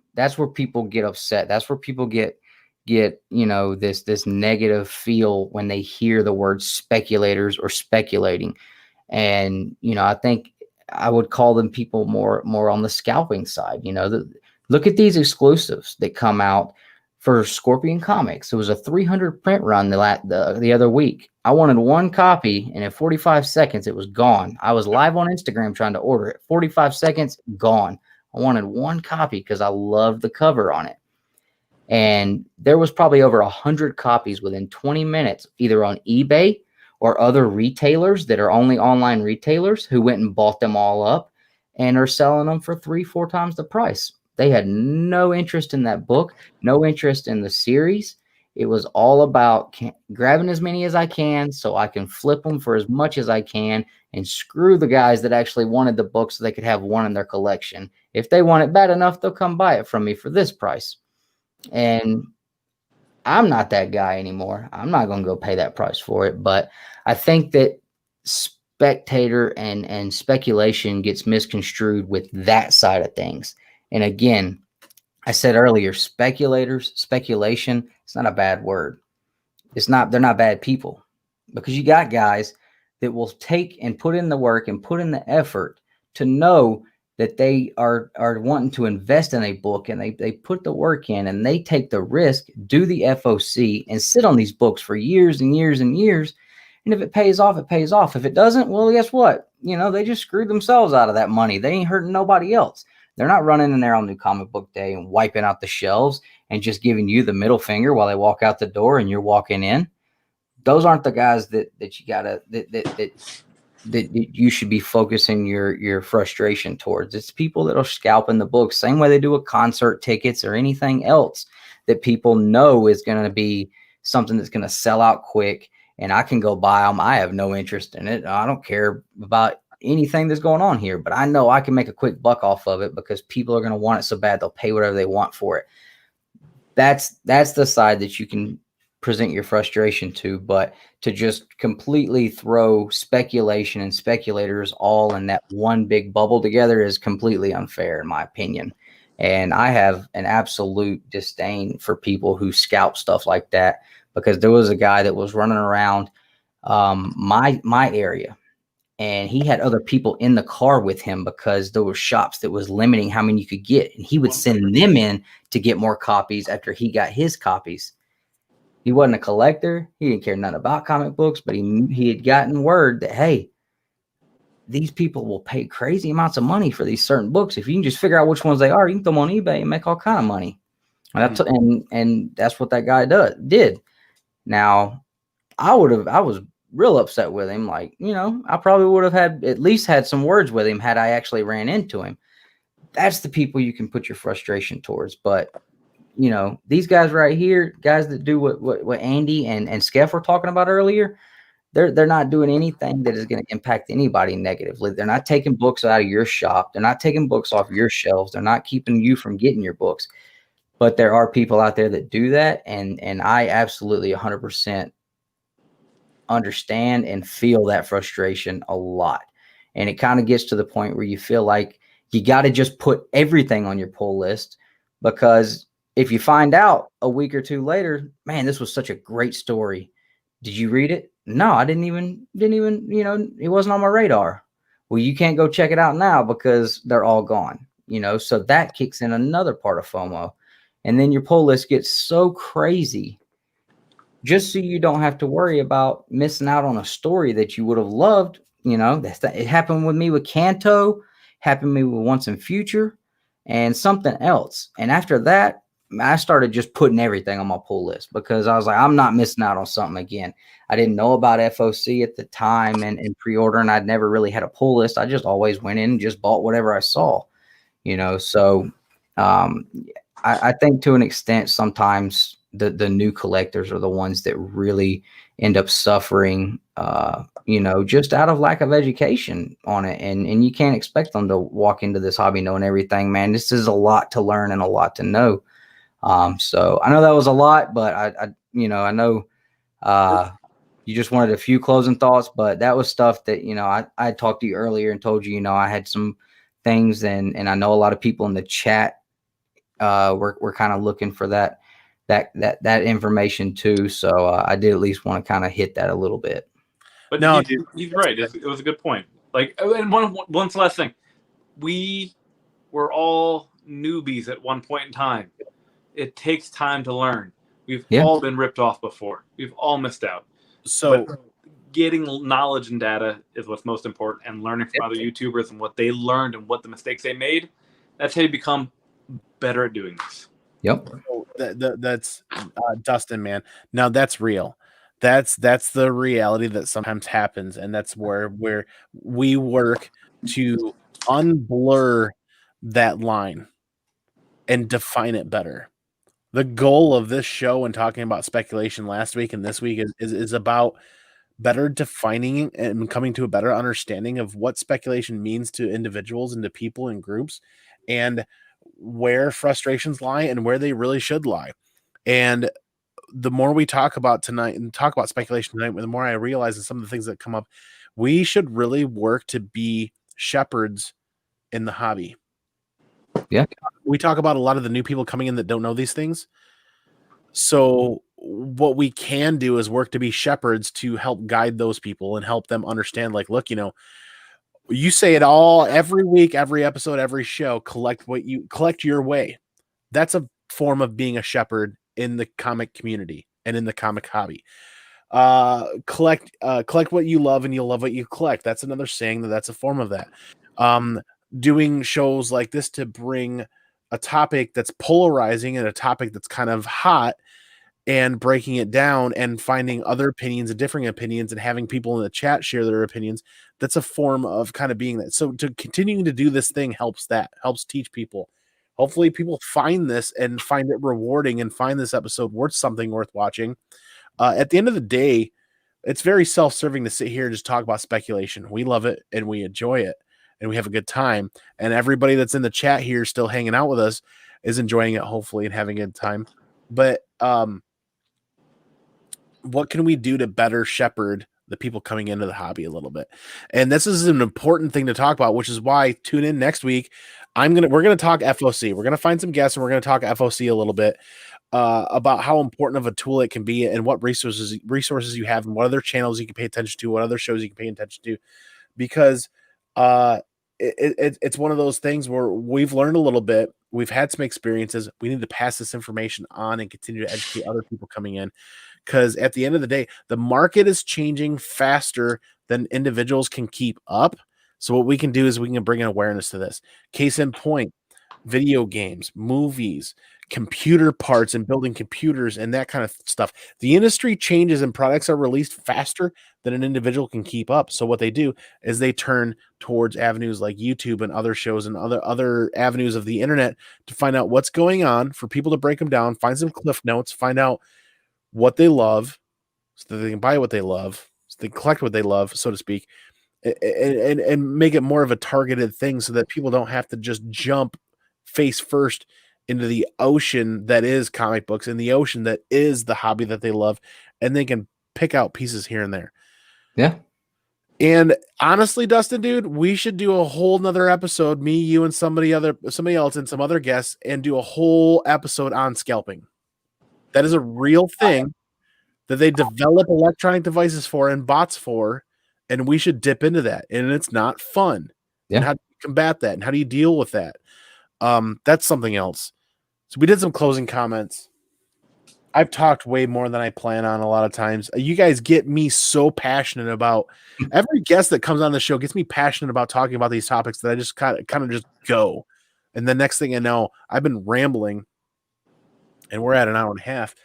people get upset. That's where people get this negative feel when they hear the word speculators or speculating. And, I think I would call them people more on the scalping side. Look at these exclusives that come out for Scorpion Comics. It was a 300 print run the other week. I wanted one copy, and in 45 seconds, it was gone. I was live on Instagram trying to order it. 45 seconds, gone. I wanted one copy because I loved the cover on it. And there was probably over 100 copies within 20 minutes, either on eBay or other retailers that are only online retailers who went and bought them all up and are selling them for 3-4 times the price. They had no interest in that book, no interest in the series. It was all about grabbing as many as I can so I can flip them for as much as I can and screw the guys that actually wanted the book so they could have one in their collection. If they want it bad enough, they'll come buy it from me for this price. And I'm not that guy anymore. I'm not going to go pay that price for it. But I think that spectator and speculation gets misconstrued with that side of things. And again, I said earlier, speculation, it's not a bad word. They're not bad people, because you got guys that will take and put in the work and put in the effort to know that they are wanting to invest in a book, and they put the work in and they take the risk, do the FOC, and sit on these books for years and years and years. And if it pays off, it pays off. If it doesn't, well, guess what? They just screwed themselves out of that money. They ain't hurting nobody else. They're not running in there on New Comic Book Day and wiping out the shelves and just giving you the middle finger while they walk out the door and you're walking in. Those aren't the guys that you gotta that you should be focusing your frustration towards. It's people that are scalping the books, same way they do with concert tickets or anything else that people know is going to be something that's going to sell out quick, and I can go buy them. I have no interest in it. I don't care about anything that's going on here, but I know I can make a quick buck off of it because people are going to want it so bad they'll pay whatever they want for it. That's the side that you can present your frustration to, but to just completely throw speculation and speculators all in that one big bubble together is completely unfair, in my opinion. And I have an absolute disdain for people who scalp stuff like that, because there was a guy that was running around my area, and he had other people in the car with him because there were shops that was limiting how many you could get, and he would send them in to get more copies after he got his copies. He wasn't a collector. He didn't care nothing about comic books, but he had gotten word that, hey, these people will pay crazy amounts of money for these certain books. If you can just figure out which ones they are, you can throw them on eBay and make all kind of money. And that's what that guy did. Now, I was real upset with him. Like, I probably would have at least had some words with him had I actually ran into him. That's the people you can put your frustration towards. But these guys right here, guys that do what Andy and Skeff were talking about earlier, they're not doing anything that is going to impact anybody negatively. They're not taking books out of your shop. They're not taking books off your shelves. They're not keeping you from getting your books. But there are people out there that do that, and I absolutely 100% understand and feel that frustration a lot. And it kind of gets to the point where you feel like you got to just put everything on your pull list, because if you find out a week or two later, man, this was such a great story. Did you read it? No, I didn't even, it wasn't on my radar. Well, you can't go check it out now because they're all gone, so that kicks in another part of FOMO. And then your pull list gets so crazy just so you don't have to worry about missing out on a story that you would have loved. It happened with me with Kanto, happened to me with Once and Future, and something else. And after that, I started just putting everything on my pull list because I was like, I'm not missing out on something again. I didn't know about FOC at the time and pre-order, and I'd never really had a pull list. I just always went in and just bought whatever I saw, So I think to an extent, sometimes the new collectors are the ones that really end up suffering, just out of lack of education on it. And you can't expect them to walk into this hobby knowing everything, man. This is a lot to learn and a lot to know. So I know that was a lot, but I know you just wanted a few closing thoughts, but that was stuff that, I talked to you earlier and told you, I had some things and I know a lot of people in the chat, we're kind of looking for that information too. So I did at least want to kind of hit that a little bit. But no, he's right. It was a good point. Like, and one last thing, we were all newbies at one point in time. It takes time to learn. We've all been ripped off before. We've all missed out. So but getting knowledge and data is what's most important, and learning from other YouTubers and what they learned and what the mistakes they made. That's how you become better at doing this. Yep. That's Dustin, man. Now that's real. That's the reality that sometimes happens, and that's where we work to unblur that line and define it better. The goal of this show and talking about speculation last week and this week is about better defining and coming to a better understanding of what speculation means to individuals and to people and groups, and where frustrations lie and where they really should lie. And the more we talk about tonight and talk about speculation tonight, the more I realize that some of the things that come up, we should really work to be shepherds in the hobby. Yeah. We talk about a lot of the new people coming in that don't know these things. So what we can do is work to be shepherds to help guide those people and help them understand, like, look, you say it all every week, every episode, every show, collect your way. That's a form of being a shepherd in the comic community and in the comic hobby. Collect what you love and you'll love what you collect. That's another saying that's a form of that. Doing shows like this to bring a topic that's polarizing and a topic that's kind of hot and breaking it down and finding other opinions and differing opinions and having people in the chat share their opinions. That's a form of kind of being that. So to continuing to do this thing helps teach people. Hopefully people find this and find it rewarding and find this episode worth watching. At the end of the day, it's very self-serving to sit here and just talk about speculation. We love it and we enjoy it and we have a good time. And everybody that's in the chat here still hanging out with us is enjoying it, hopefully, and having a good time. But what can we do to better shepherd the people coming into the hobby a little bit? And this is an important thing to talk about, which is why tune in next week. We're going to talk FOC. We're going to find some guests and we're going to talk FOC a little bit about how important of a tool it can be and what resources you have and what other channels you can pay attention to, what other shows you can pay attention to, because it's one of those things where we've learned a little bit. We've had some experiences. We need to pass this information on and continue to educate other people coming in. Because at the end of the day, the market is changing faster than individuals can keep up. So what we can do is we can bring an awareness to this. Case in point, video games, movies, computer parts and building computers and that kind of stuff. The industry changes and products are released faster than an individual can keep up. So what they do is they turn towards avenues like YouTube and other shows and other avenues of the internet to find out what's going on, for people to break them down, find some cliff notes, find out what they love so that they can buy what they love, so they collect what they love, so to speak, and make it more of a targeted thing so that people don't have to just jump face first into the ocean that is comic books and the ocean that is the hobby that they love, and they can pick out pieces here and there. Yeah. And honestly, Dustin, dude, we should do a whole nother episode, me, you, and somebody else and some other guests, and do a whole episode on scalping. That is a real thing that they develop electronic devices for and bots for, and we should dip into that. And it's not fun. Yeah. And how do you combat that? And how do you deal with that? That's something else. So we did some closing comments. I've talked way more than I plan on a lot of times. You guys get me so passionate about every guest that comes on the show gets me passionate about talking about these topics that I just kind of just go. And the next thing I know, I've been rambling and we're at an hour and a half.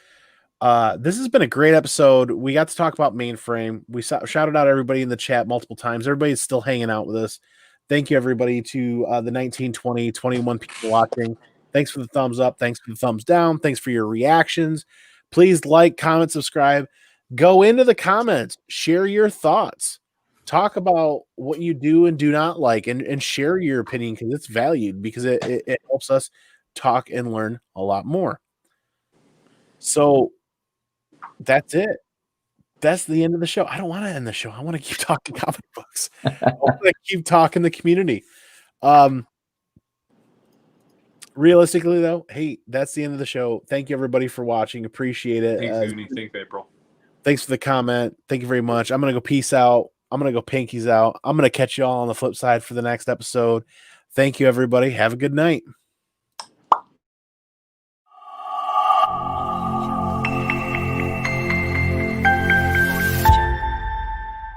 This has been a great episode. We got to talk about mainframe. We shouted out everybody in the chat multiple times. Everybody's still hanging out with us. Thank you, everybody, to the 19, 20, 21 people watching. Thanks for the thumbs up. Thanks for the thumbs down. Thanks for your reactions. Please like, comment, subscribe. Go into the comments. Share your thoughts. Talk about what you do and do not like, and share your opinion because it's valued, because it helps us talk and learn a lot more. So that's it. That's the end of the show. I don't want to end the show. I want to keep talking comic books. I want to keep talking the community. Realistically, though, hey, that's the end of the show. Thank you, everybody, for watching. Appreciate it. Thanks, Uni. Thanks, April. Thanks for the comment. Thank you very much. I'm going to go peace out. I'm going to go pinkies out. I'm going to catch you all on the flip side for the next episode. Thank you, everybody. Have a good night.